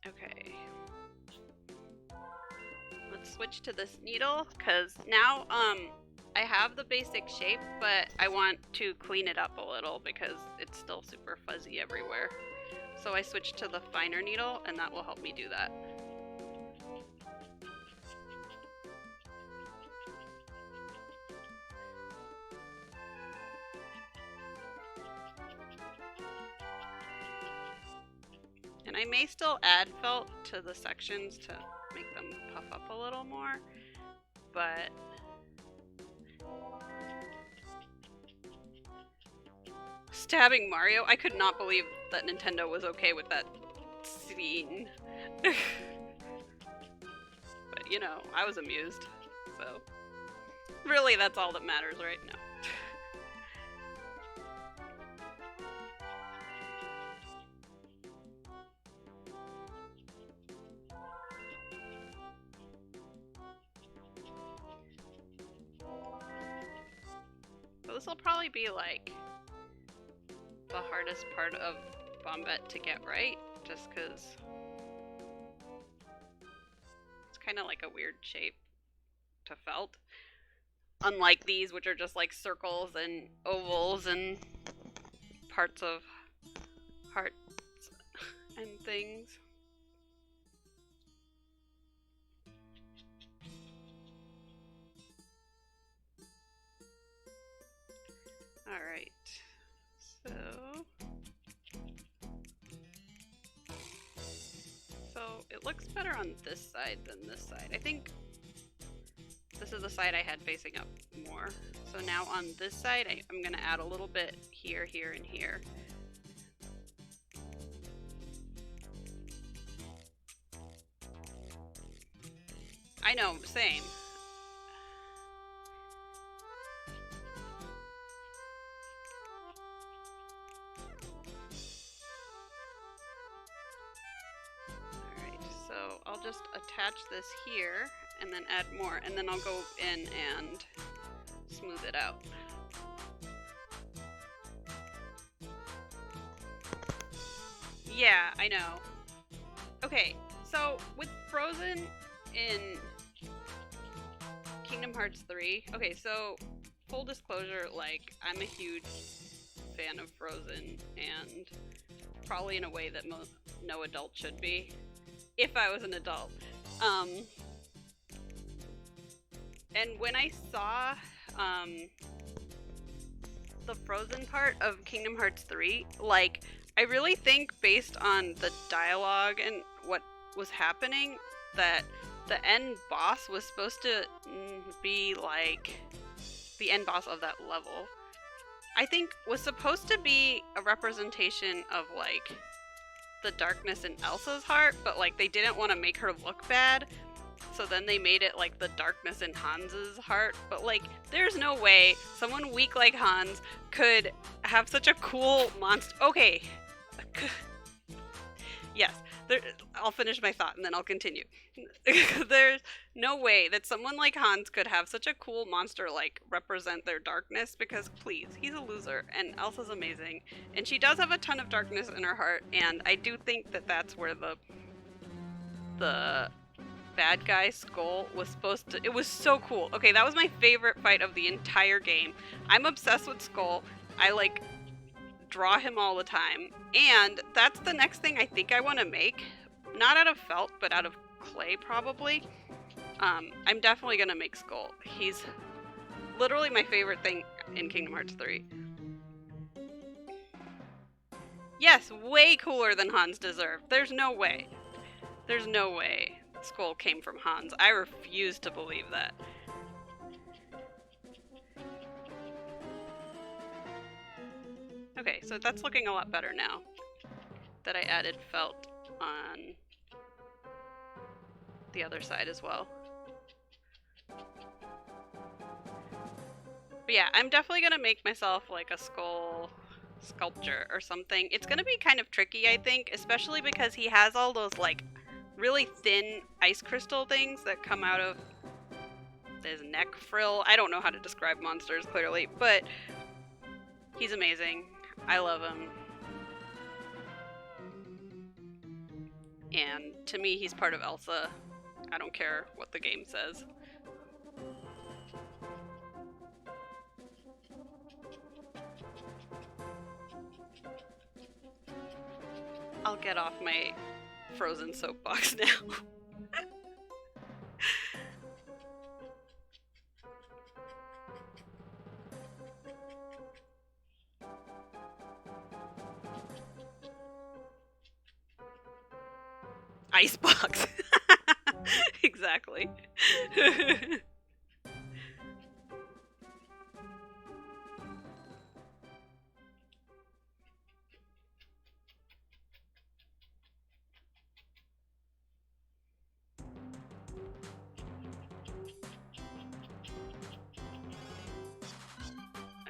Speaker 1: Okay. Let's switch to this needle, because now, I have the basic shape, but I want to clean it up a little because it's still super fuzzy everywhere. So I switched to the finer needle, and that will help me do that. And I may still add felt to the sections to make them puff up a little more, but stabbing Mario? I could not believe that Nintendo was okay with that scene. But, you know, I was amused, so really that's all that matters right now. So this will probably be like the hardest part of Bombette to get right, just because it's kind of like a weird shape to felt. Unlike these, which are just like circles and ovals and parts of hearts and things. Alright, so it looks better on this side than this side. I think this is the side I had facing up more. So now on this side, I'm going to add a little bit here, here, and here. I know, same. Alright, so I'll just attach this here and then add more, and then I'll go in and smooth it out. Yeah, I know. Okay, so with Frozen in Kingdom Hearts 3, okay, so full disclosure, like, I'm a huge fan of Frozen, and probably in a way that no adult should be, if I was an adult. And when I saw the Frozen part of Kingdom Hearts 3, like, I really think based on the dialogue and what was happening, that the end boss was supposed to be like the end boss of that level. I think was supposed to be a representation of like the darkness in Elsa's heart, but like they didn't want to make her look bad. So then they made it like the darkness in Hans's heart. But like, there's no way someone weak like Hans could have such a cool monster. Okay. Yes. I'll finish my thought and then I'll continue. There's no way that someone like Hans could have such a cool monster like represent their darkness, because please, he's a loser and Elsa's amazing. And she does have a ton of darkness in her heart, and I do think that that's where the bad guy skull was supposed to. It was so cool. Okay, that was my favorite fight of the entire game. I'm obsessed with Skull. I like draw him all the time. And that's the next thing I think I want to make. Not out of felt, but out of clay, probably. I'm definitely going to make Skull. He's literally my favorite thing in Kingdom Hearts 3. Yes, way cooler than Hans deserved. There's no way. There's no way Skull came from Hans. I refuse to believe that. Okay, so that's looking a lot better now that I added felt on the other side as well. But yeah, I'm definitely gonna make myself like a skull sculpture or something. It's gonna be kind of tricky, I think, especially because he has all those like really thin ice crystal things that come out of his neck frill. I don't know how to describe monsters clearly, but he's amazing. I love him. And to me, he's part of Elsa. I don't care what the game says. I'll get off my frozen soapbox now. Icebox. Exactly.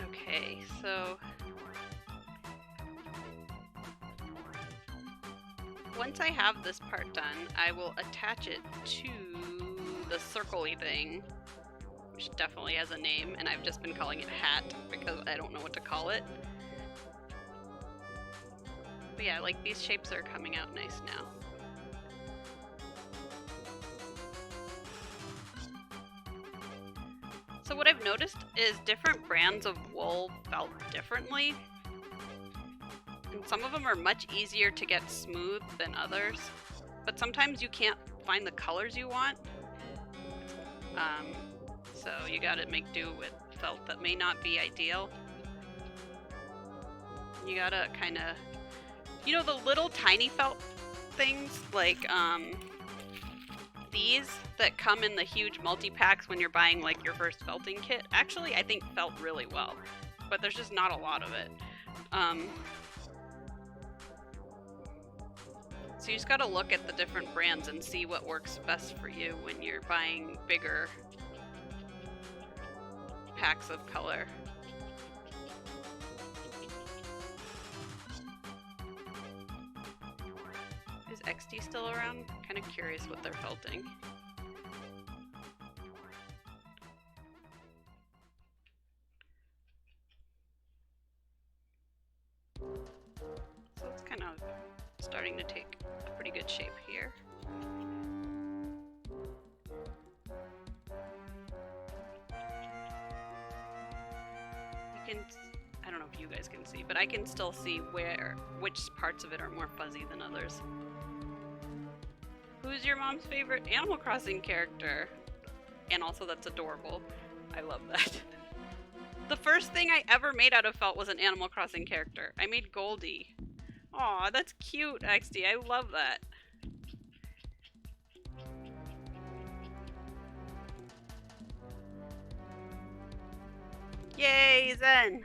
Speaker 1: Okay, so once I have this part done, I will attach it to the circle-y thing, which definitely has a name, and I've just been calling it hat because I don't know what to call it. But yeah, like these shapes are coming out nice now. So what I've noticed is different brands of wool felt differently. And some of them are much easier to get smooth than others, but sometimes you can't find the colors you want. So you gotta make do with felt that may not be ideal. You gotta kinda, you know, the little tiny felt things like these that come in the huge multi-packs when you're buying like your first felting kit, actually I think felt really well, but there's just not a lot of it. So you just gotta look at the different brands and see what works best for you when you're buying bigger packs of color. Is XD still around? Kind of curious what they're felting. So it's kind of starting to take a pretty good shape here. You can, I don't know if you guys can see, but I can still see which parts of it are more fuzzy than others. Who's your mom's favorite Animal Crossing character? And also that's adorable. I love that. The first thing I ever made out of felt was an Animal Crossing character. I made Goldie. Aw, that's cute, XD. I love that. Yay, Zen!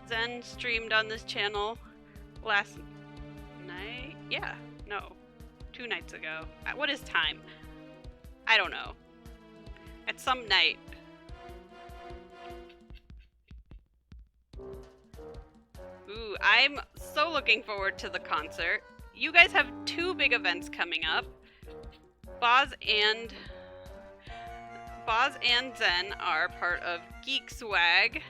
Speaker 1: Zen streamed on this channel last night? Yeah, no. 2 nights ago. What is time? I don't know. At some night. Ooh, I'm so looking forward to the concert. You guys have 2 big events coming up. Boz and Zen are part of Geek Swag,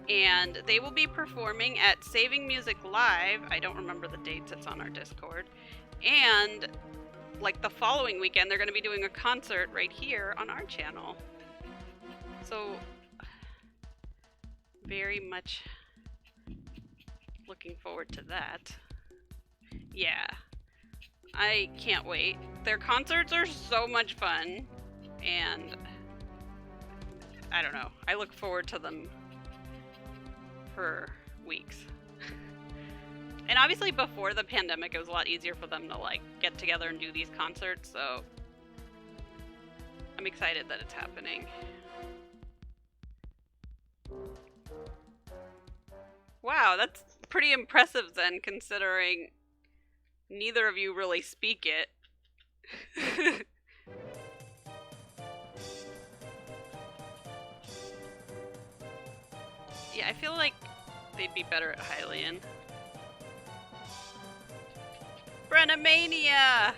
Speaker 1: and they will be performing at Saving Music Live. I don't remember the dates, it's on our Discord. And like the following weekend, they're going to be doing a concert right here on our channel. So very much looking forward to that. Yeah, I can't wait. Their concerts are so much fun, and I don't know. I look forward to them for weeks. And obviously before the pandemic, it was a lot easier for them to like get together and do these concerts, so I'm excited that it's happening. Wow, that's pretty impressive then, considering neither of you really speak it. Yeah, I feel like they'd be better at Hylian. Brennomania!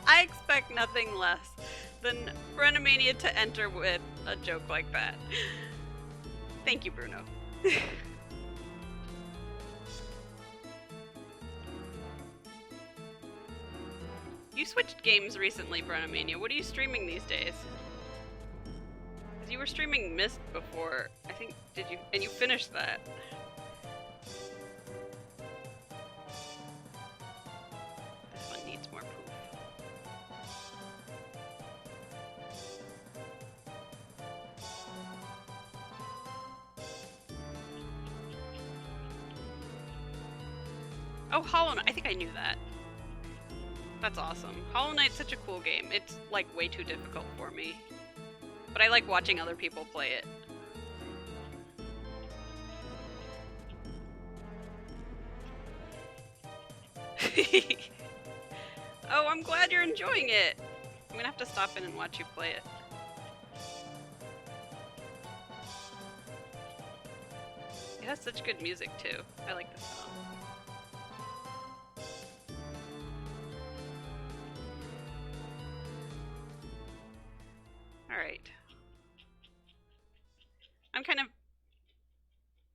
Speaker 1: I expect nothing less than Brennomania to enter with a joke like that. Thank you, Bruno. You switched games recently, Brennomania. What are you streaming these days? Because you were streaming Myst before, I think, did you? And you finished that. This one needs more proof. Oh, Hollow Knight. I think I knew that. That's awesome. Hollow Knight's such a cool game. It's like way too difficult for me. But I like watching other people play it. Oh, I'm glad you're enjoying it. I'm gonna have to stop in and watch you play it. It has such good music too. I like this song. Alright. I'm kind of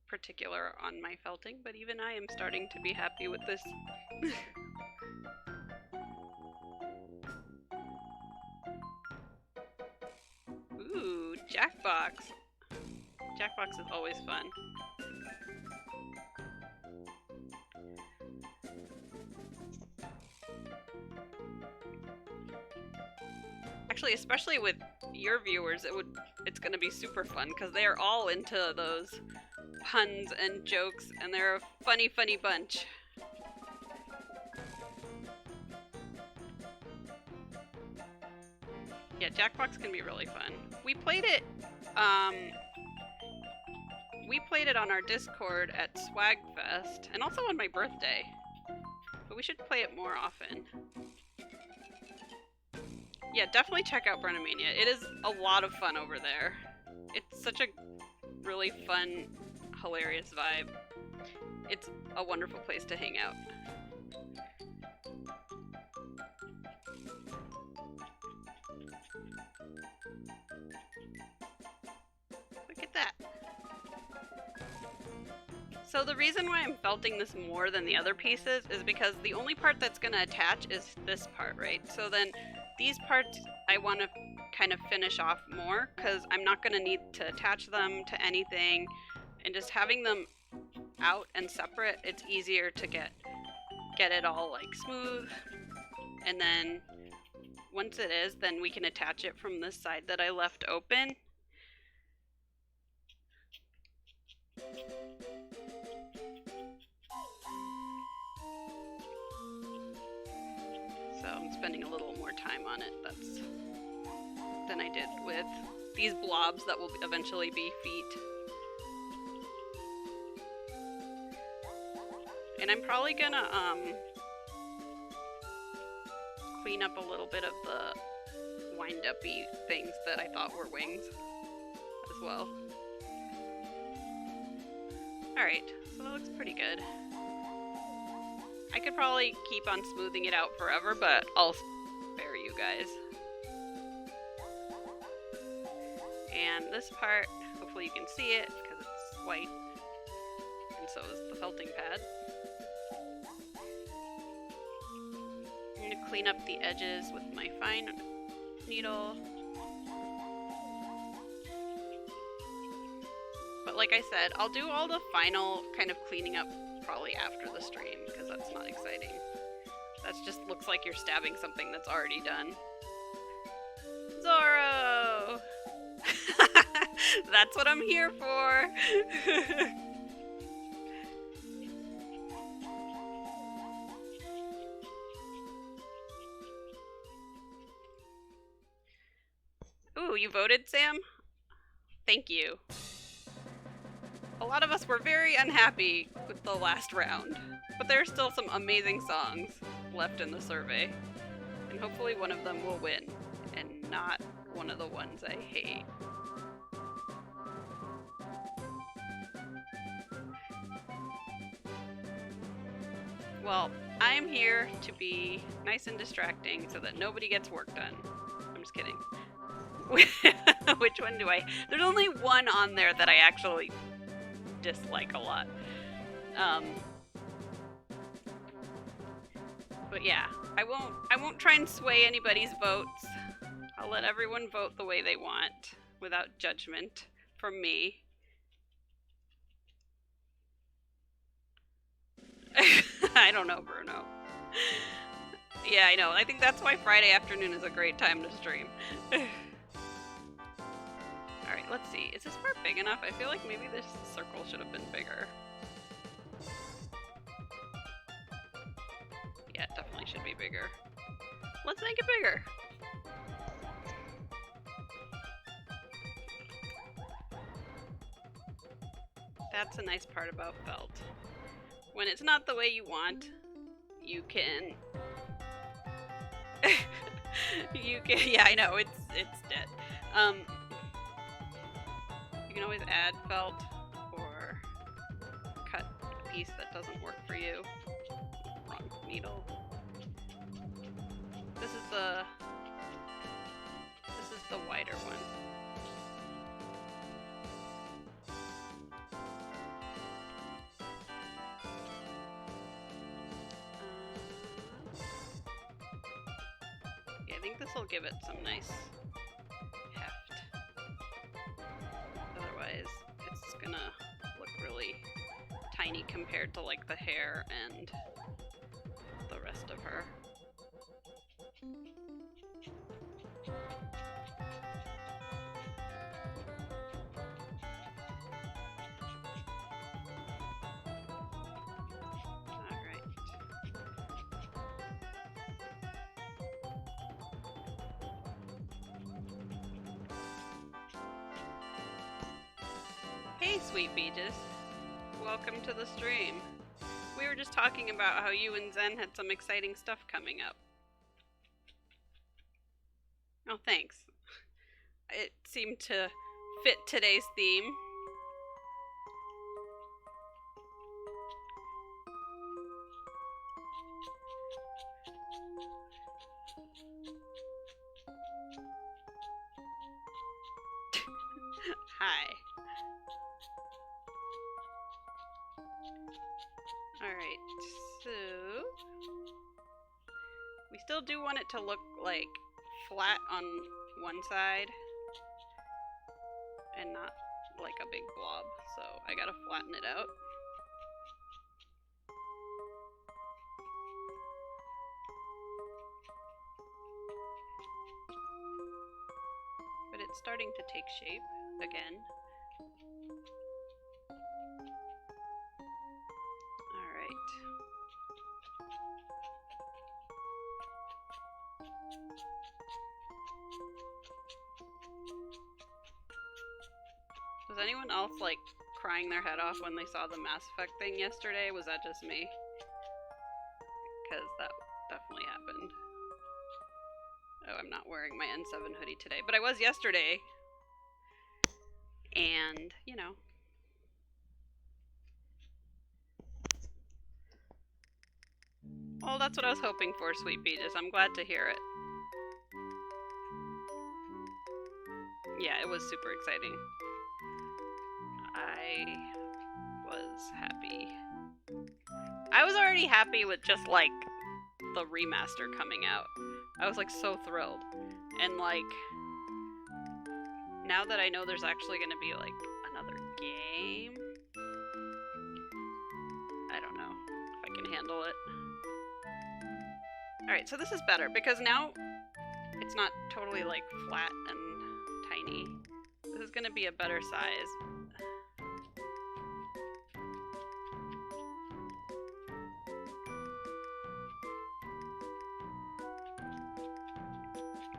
Speaker 1: particular on my felting, but even I am starting to be happy with this. Ooh, Jackbox. Jackbox is always fun. Actually, especially with your viewers, it's gonna be super fun because they are all into those puns and jokes, and they're a funny bunch. Yeah, Jackbox can be really fun. We played it on our Discord at Swagfest, and also on my birthday. But we should play it more often. Yeah, definitely check out Brennomania. It is a lot of fun over there. It's such a really fun, hilarious vibe. It's a wonderful place to hang out. Look at that. So the reason why I'm felting this more than the other pieces is because the only part that's going to attach is this part, right? So then these parts I want to kind of finish off more because I'm not going to need to attach them to anything, and just having them out and separate, it's easier to get it all like smooth, and then once it is, then we can attach it from this side that I left open. So I'm spending a little more time on it than I did with these blobs that will eventually be feet. And I'm probably gonna clean up a little bit of the wind-up-y things that I thought were wings as well. Alright, so that looks pretty good. I could probably keep on smoothing it out forever, but I'll spare you guys. And this part, hopefully you can see it because it's white, and so is the felting pad. I'm going to clean up the edges with my fine needle. But like I said, I'll do all the final kind of cleaning up probably after the stream, because that's not exciting. That just looks like you're stabbing something that's already done. Zorro! That's what I'm here for! Ooh, you voted, Sam? Thank you. A lot of us were very unhappy with the last round, but there are still some amazing songs left in the survey, and hopefully one of them will win, and not one of the ones I hate. Well, I'm here to be nice and distracting so that nobody gets work done. I'm just kidding. Which one do I... There's only one on there that I actually dislike a lot. But yeah, I won't try and sway anybody's votes. I'll let everyone vote the way they want without judgment from me. I don't know, Bruno. Yeah, I know. I think that's why Friday afternoon is a great time to stream. Alright, let's see. Is this part big enough? I feel like maybe this circle should have been bigger. Yeah, it definitely should be bigger. Let's make it bigger. That's a nice part about felt. When it's not the way you want, you can... yeah, I know, it's dead. You can always add felt or cut a piece that doesn't work for you. Wrong needle. This is the wider one. Yeah, I think this will give it some nice heft. Otherwise, it's gonna look really tiny compared to like the hair and the rest of her. Alright. Hey, Sweet Beaches. Welcome to the stream. We were just talking about how you and Zen had some exciting stuff coming up. Oh, thanks. It seemed to fit today's theme. Hi. Alright, so... we still do want it to look like flat on one side and not like a big blob, so I gotta flatten it out. But it's starting to take shape again. Alright. Was anyone else like crying their head off when they saw the Mass Effect thing yesterday? Was that just me? Because that definitely happened. Oh, I'm not wearing my N7 hoodie today, but I was yesterday. And, you know. Well, that's what I was hoping for, Sweet Beaches. I'm glad to hear it. Yeah, it was super exciting. I was happy. I was already happy with just, like, the remaster coming out. I was, like, so thrilled. And, like, now that I know there's actually gonna be, like, another game. I don't know if I can handle it. Alright, so this is better because now it's not totally like flat and tiny. This is going to be a better size.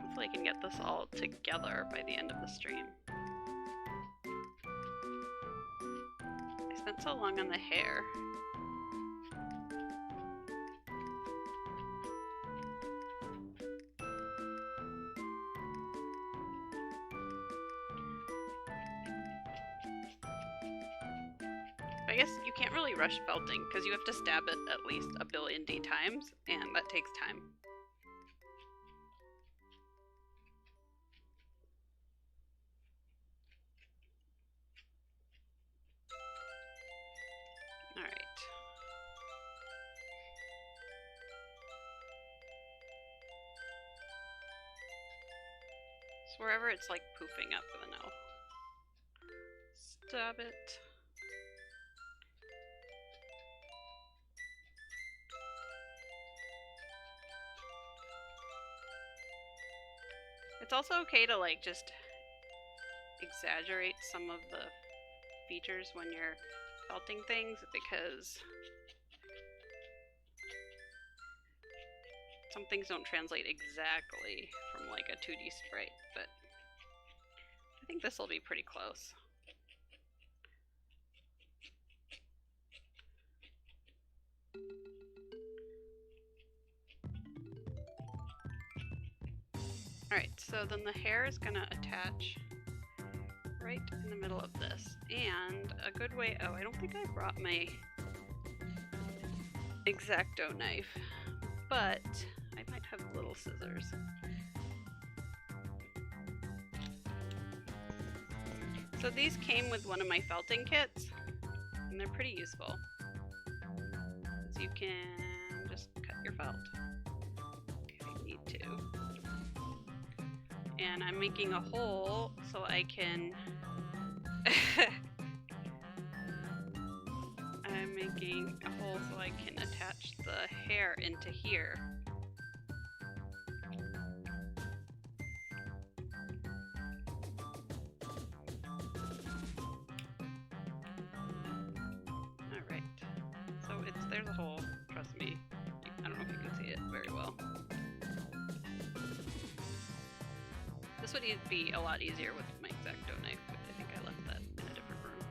Speaker 1: Hopefully I can get this all together by the end of the stream. I spent so long on the hair. I guess you can't really rush felting because you have to stab it at least a billion D times, and that takes time. Alright. So wherever it's like poofing up, then I'll stab it. It's also okay to like just exaggerate some of the features when you're felting things because some things don't translate exactly from like a 2D sprite, but I think this will be pretty close. Alright, so then the hair is gonna attach right in the middle of this. And a good way, oh, I don't think I brought my X-Acto knife, but I might have little scissors. So these came with one of my felting kits, and they're pretty useful. So you can just cut your felt if you need to. And I'm making a hole so I can I'm making a hole so I can attach the hair into here. Alright. So there's a hole, trust me. I don't know if you can see it very well. This would be a lot easier with my X-Acto knife, but I think I left that in a different room.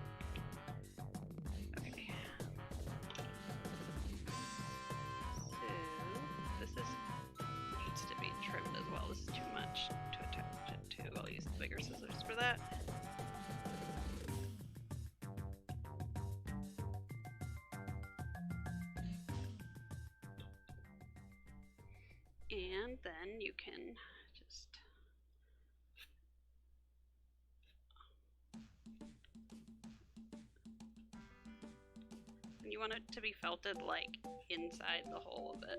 Speaker 1: Okay. So, this needs to be trimmed as well. This is too much to attach it to. I'll use the bigger scissors for that. And then you can just you want it to be felted like inside the hole of it.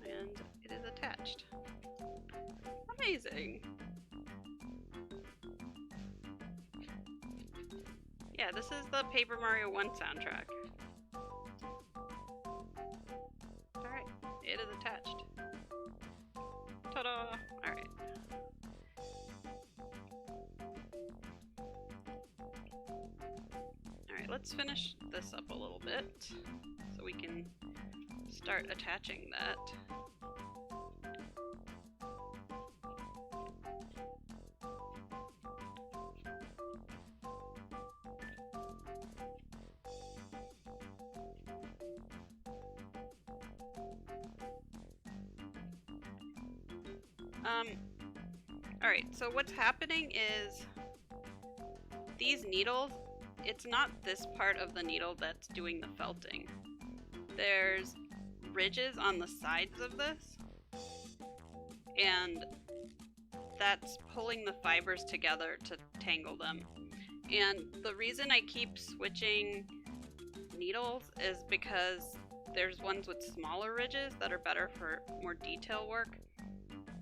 Speaker 1: And it is attached. Amazing! Yeah, this is the Paper Mario 1 soundtrack. Alright, it is attached. Ta-da! Alright. Alright, let's finish this up a little bit so we can start attaching that. Alright, so what's happening is these needles, it's not this part of the needle that's doing the felting. There's ridges on the sides of this, and that's pulling the fibers together to tangle them. And the reason I keep switching needles is because there's ones with smaller ridges that are better for more detail work.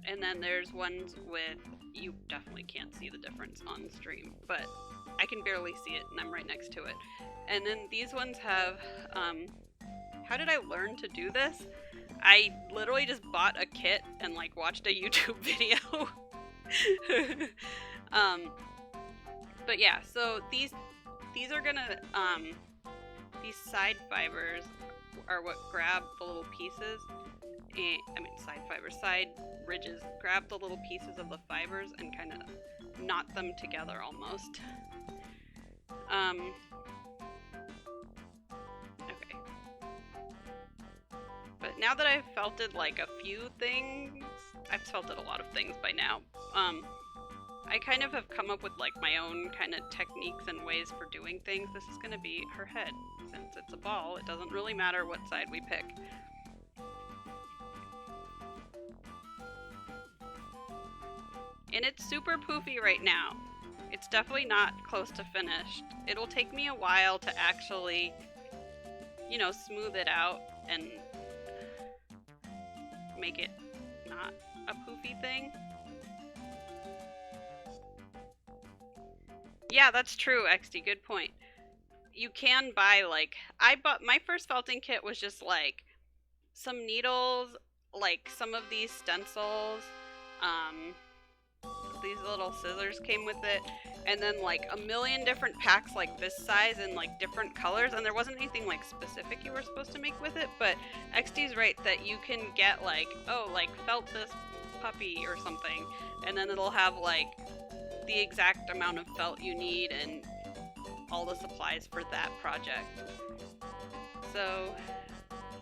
Speaker 1: And then there's ones with, you definitely can't see the difference on stream, but I can barely see it and I'm right next to it. And then these ones have, how did I learn to do this? I literally just bought a kit and like watched a YouTube video. But yeah, so these are gonna, these side fibers are what grab the little pieces, and, side ridges grab the little pieces of the fibers and kind of knot them together almost. Okay. But now that I've felted like a few things, I've felted a lot of things by now, I kind of have come up with like my own kind of techniques and ways for doing things. This is going to be her head. Since it's a ball, it doesn't really matter what side we pick. And it's super poofy right now. It's definitely not close to finished. It'll take me a while to actually, you know, smooth it out and make it not a poofy thing. Yeah, that's true, XD. Good point. You can buy, like, I bought, my first felting kit was just, like, some needles, like, some of these stencils, these little scissors came with it, and then, like, a million different packs, like, this size in, like, different colors, and there wasn't anything, like, specific you were supposed to make with it, but XD's right that you can get, like, oh, like, felt this puppy or something, and then it'll have, like, the exact amount of felt you need and all the supplies for that project. So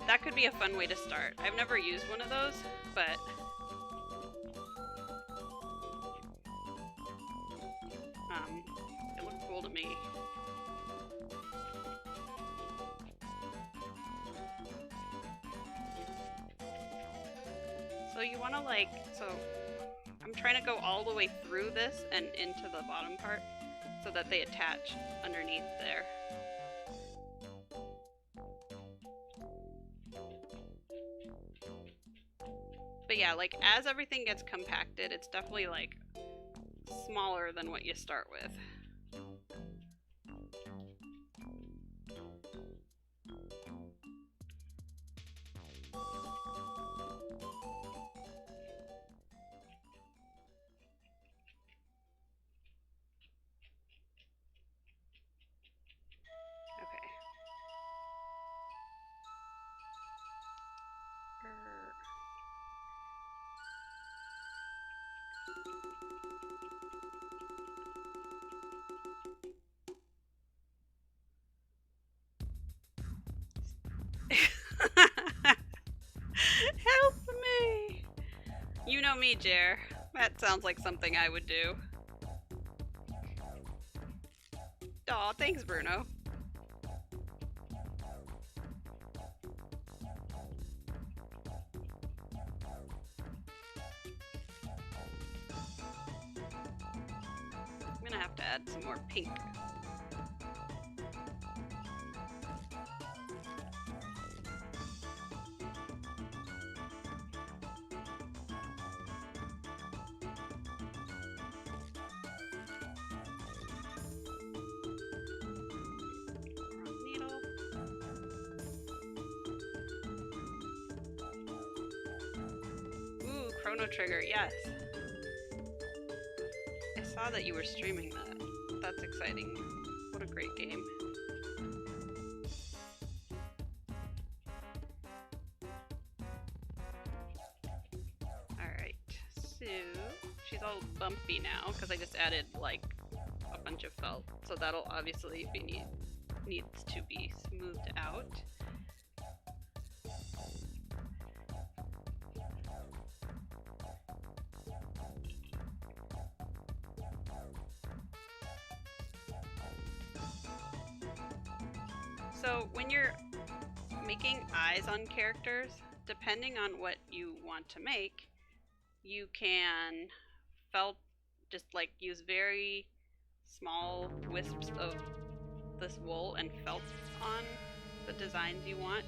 Speaker 1: that could be a fun way to start. I've never used one of those, but it looked cool to me. So you want to like, so I'm trying to go all the way through this and into the bottom part so that they attach underneath there. But yeah, like as everything gets compacted, it's definitely like smaller than what you start with. Help me! You know me, Jer. That sounds like something I would do. Aw, thanks, Bruno. I'm gonna have to add some more pink. Chrono Trigger, yes. I saw that you were streaming that. That's exciting. What a great game. Alright, so she's all bumpy now because I just added like a bunch of felt. So that'll obviously be needs to be smoothed out. So when you're making eyes on characters, depending on what you want to make, you can felt, just like use very small wisps of this wool and felt on the designs you want.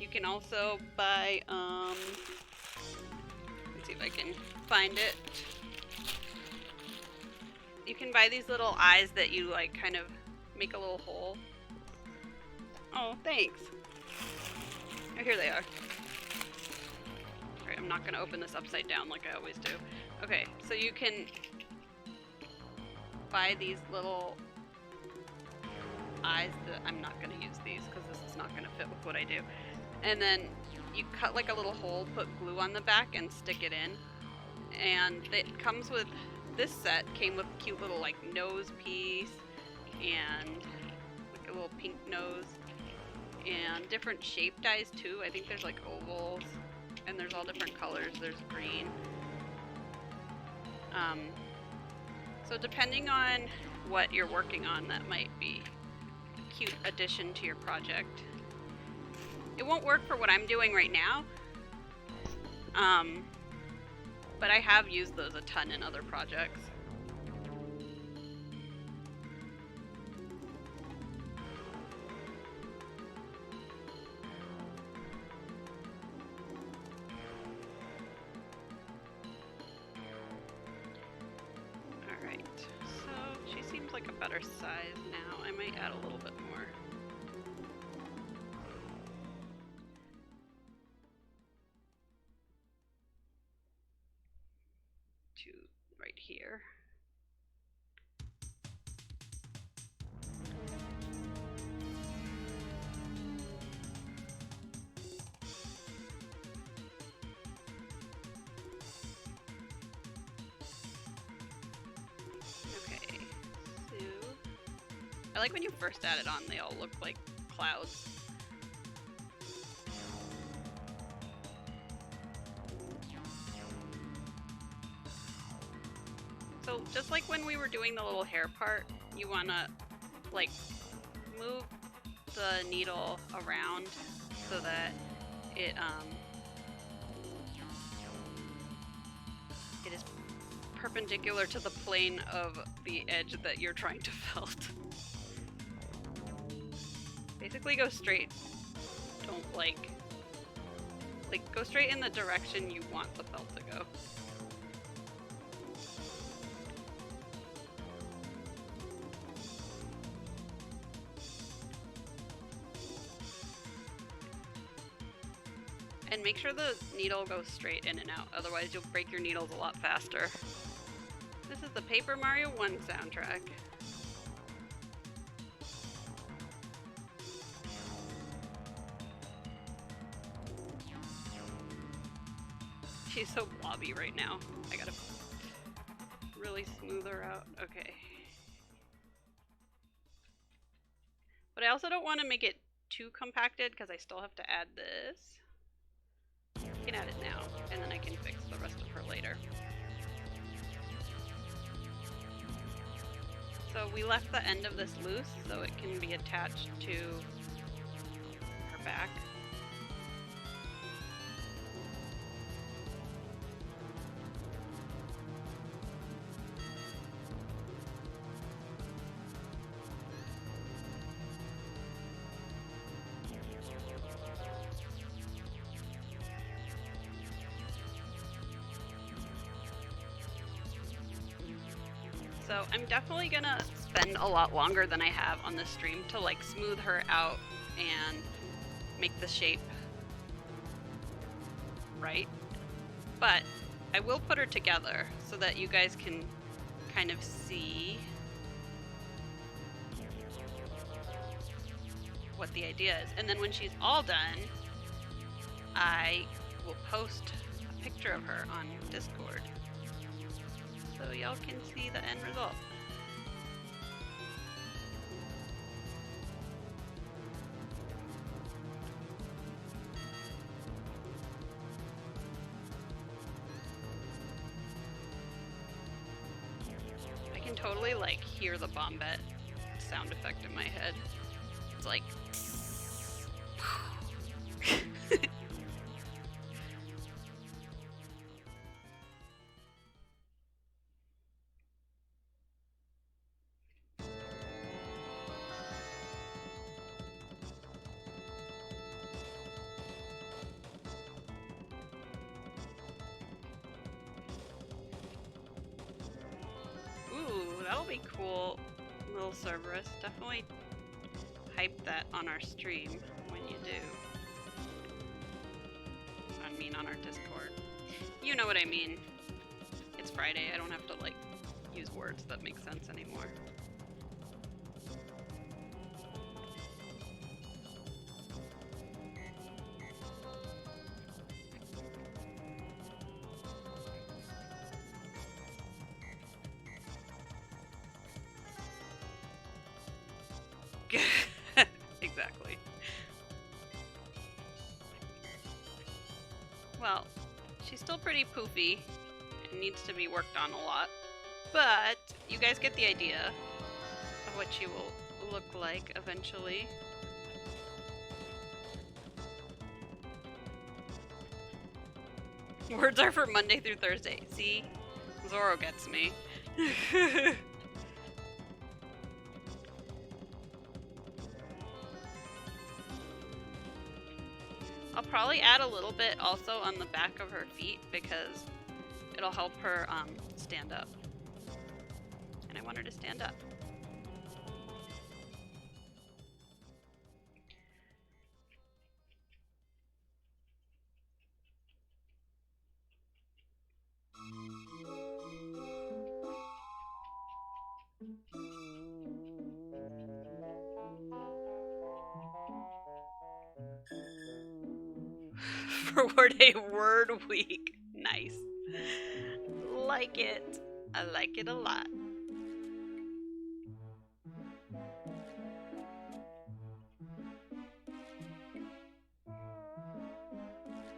Speaker 1: You can also buy, let's see if I can find it. You can buy these little eyes that you like kind of make a little hole. Oh, thanks. Oh, here they are. Alright, I'm not gonna open this upside down like I always do. Okay, so you can buy these little eyes that I'm not gonna use these because this is not gonna fit with what I do. And then you cut like a little hole, put glue on the back, and stick it in. And it comes with, this set came with a cute little like nose piece and like a little pink nose and different shaped eyes too. I think there's like ovals and there's all different colors. There's green. So depending on what you're working on, that might be a cute addition to your project. It won't work for what I'm doing right now, but I have used those a ton in other projects. Alright, so she seems like a better size now. I might add a little bit more. To right here. Okay, so I like when you first add it on, they all look like clouds. So just like when we were doing the little hair part, you want to like move the needle around so that it is perpendicular to the plane of the edge that you're trying to felt. Basically go straight. Don't like go straight in the direction you want the felt to go. And make sure the needle goes straight in and out, otherwise you'll break your needles a lot faster. This is the Paper Mario 1 soundtrack. She's so blobby right now. I gotta really smooth her out. Okay. But I also don't want to make it too compacted because I still have to add this. I can add it now, and then I can fix the rest of her later. So we left the end of this loose so it can be attached to her back. So I'm definitely gonna spend a lot longer than I have on this stream to like smooth her out and make the shape right. But I will put her together so that you guys can kind of see what the idea is. And then when she's all done, I will post a picture of her on Discord so y'all can see the end result. I can totally like hear the Bombette sound effect in my head. It's like that'll be cool. Little Cerberus. Definitely hype that on our stream when you do. I mean on our Discord. You know what I mean. It's Friday, I don't have to like use words that make sense anymore. Exactly. Well, she's still pretty poofy and needs to be worked on a lot, but you guys get the idea of what she will look like eventually. Words are for Monday through Thursday. See? Zoro gets me. I'll probably add a little bit also on the back of her feet because it'll help her stand up. And I want her to stand up. For a word week. Nice. Like it. I like it a lot.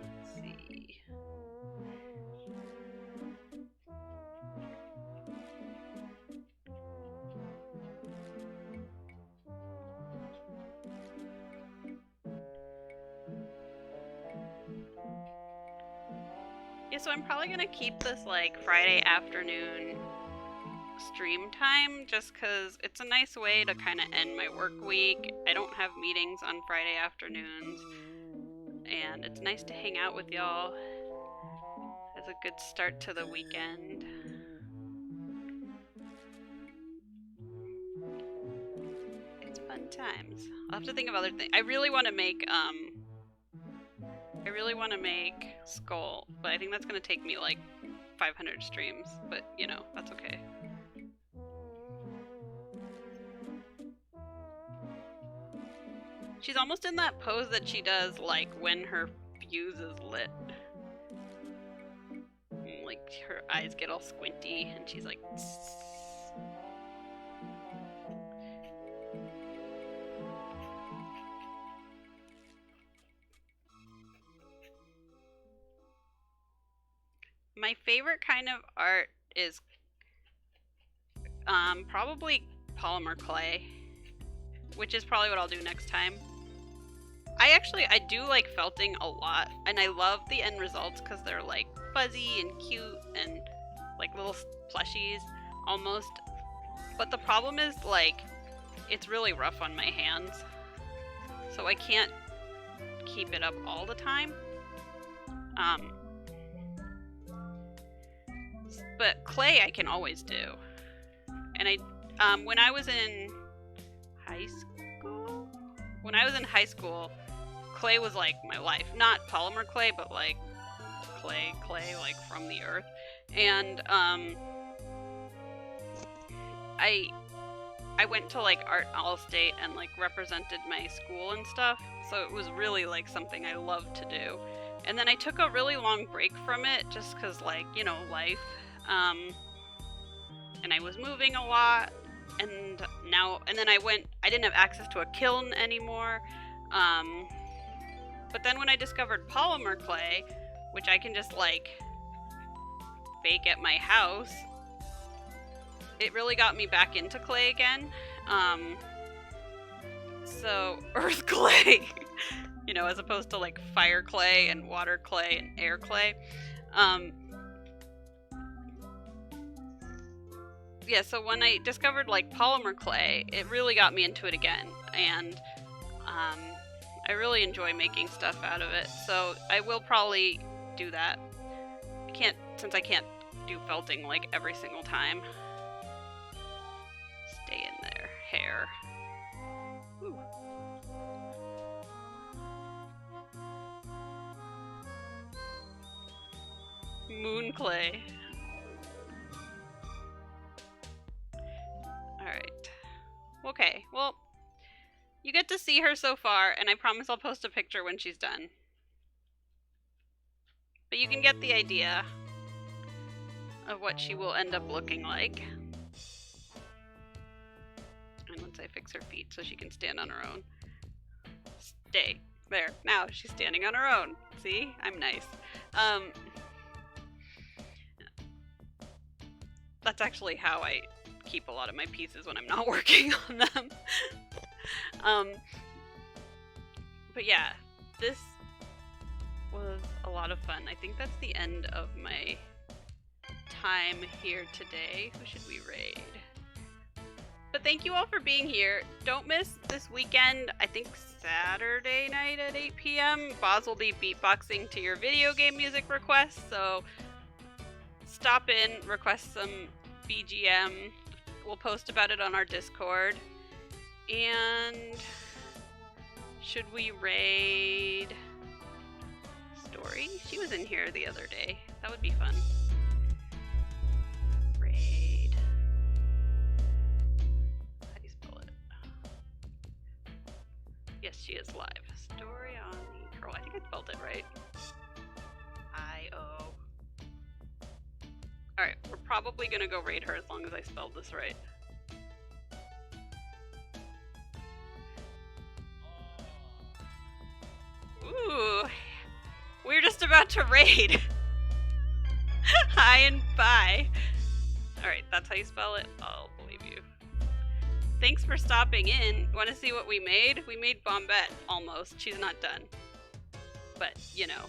Speaker 1: Let's see. Yeah, so I'm probably gonna keep this like Friday afternoon stream time just because it's a nice way to kind of end my work week. I don't have meetings on Friday afternoons, and it's nice to hang out with y'all as a good start to the weekend. It's fun times. I'll have to think of other things. I really want to make Skull, but I think that's gonna take me like 500 streams, but you know, that's okay. She's almost in that pose that she does like when her fuse is lit. Like her eyes get all squinty and she's like tss. My favorite kind of art is probably polymer clay, which is probably what I'll do next time. I do like felting a lot, and I love the end results because they're like fuzzy and cute and like little plushies almost. But the problem is like it's really rough on my hands, so I can't keep it up all the time. But clay I can always do. And when I was in high school, clay was like my life. Not polymer clay, but like clay like from the earth. And I went to like Art Allstate and like represented my school and stuff. So it was really like something I loved to do. And then I took a really long break from it just cause like, you know, life. And I was moving a lot, and then I didn't have access to a kiln anymore, but then when I discovered polymer clay, which I can just like bake at my house, it really got me back into clay again. So earth clay, you know, as opposed to like fire clay and water clay and air clay. Yeah, so when I discovered like polymer clay, it really got me into it again, and I really enjoy making stuff out of it. So I will probably do that. Since I can't do felting like every single time. hair. Ooh. Moon clay. Alright. Okay, well, you get to see her so far, and I promise I'll post a picture when she's done. But you can get the idea of what she will end up looking like. And once I fix her feet so she can stand on her own. Stay. There. Now she's standing on her own. See? I'm nice. That's actually how I keep a lot of my pieces when I'm not working on them. But yeah, this was a lot of fun. I think that's the end of my time here today. Who should we raid? But thank you all for being here. Don't miss this weekend, I think Saturday night at 8 p.m. Boz will be beatboxing to your video game music requests, so stop in, request some BGM. We'll post about it on our Discord. And should we raid Story? She was in here the other day. That would be fun. Raid. How do you spell it? Yes, she is live. Story on the Curl. I think I spelled it right. I-O. Alright, we're probably gonna go raid her as long as I spelled this right. Ooh, we're just about to raid. Hi and bye. Alright, that's how you spell it? I'll believe you. Thanks for stopping in. Want to see what we made? We made Bombette, almost. She's not done. But, you know.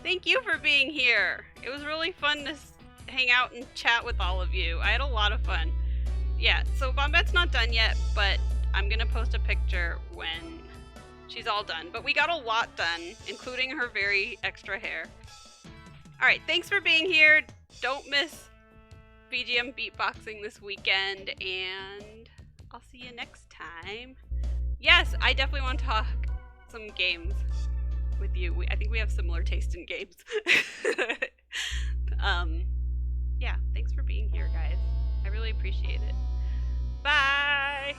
Speaker 1: Thank you for being here. It was really fun to hang out and chat with all of you. I had a lot of fun. Yeah, so Bombette's not done yet, but I'm gonna post a picture when she's all done. But we got a lot done, including her very extra hair. Alright, thanks for being here. Don't miss BGM beatboxing this weekend, and I'll see you next time. Yes, I definitely want to talk some games with you. I think we have similar taste in games. Yeah, thanks for being here, guys. I really appreciate it. Bye!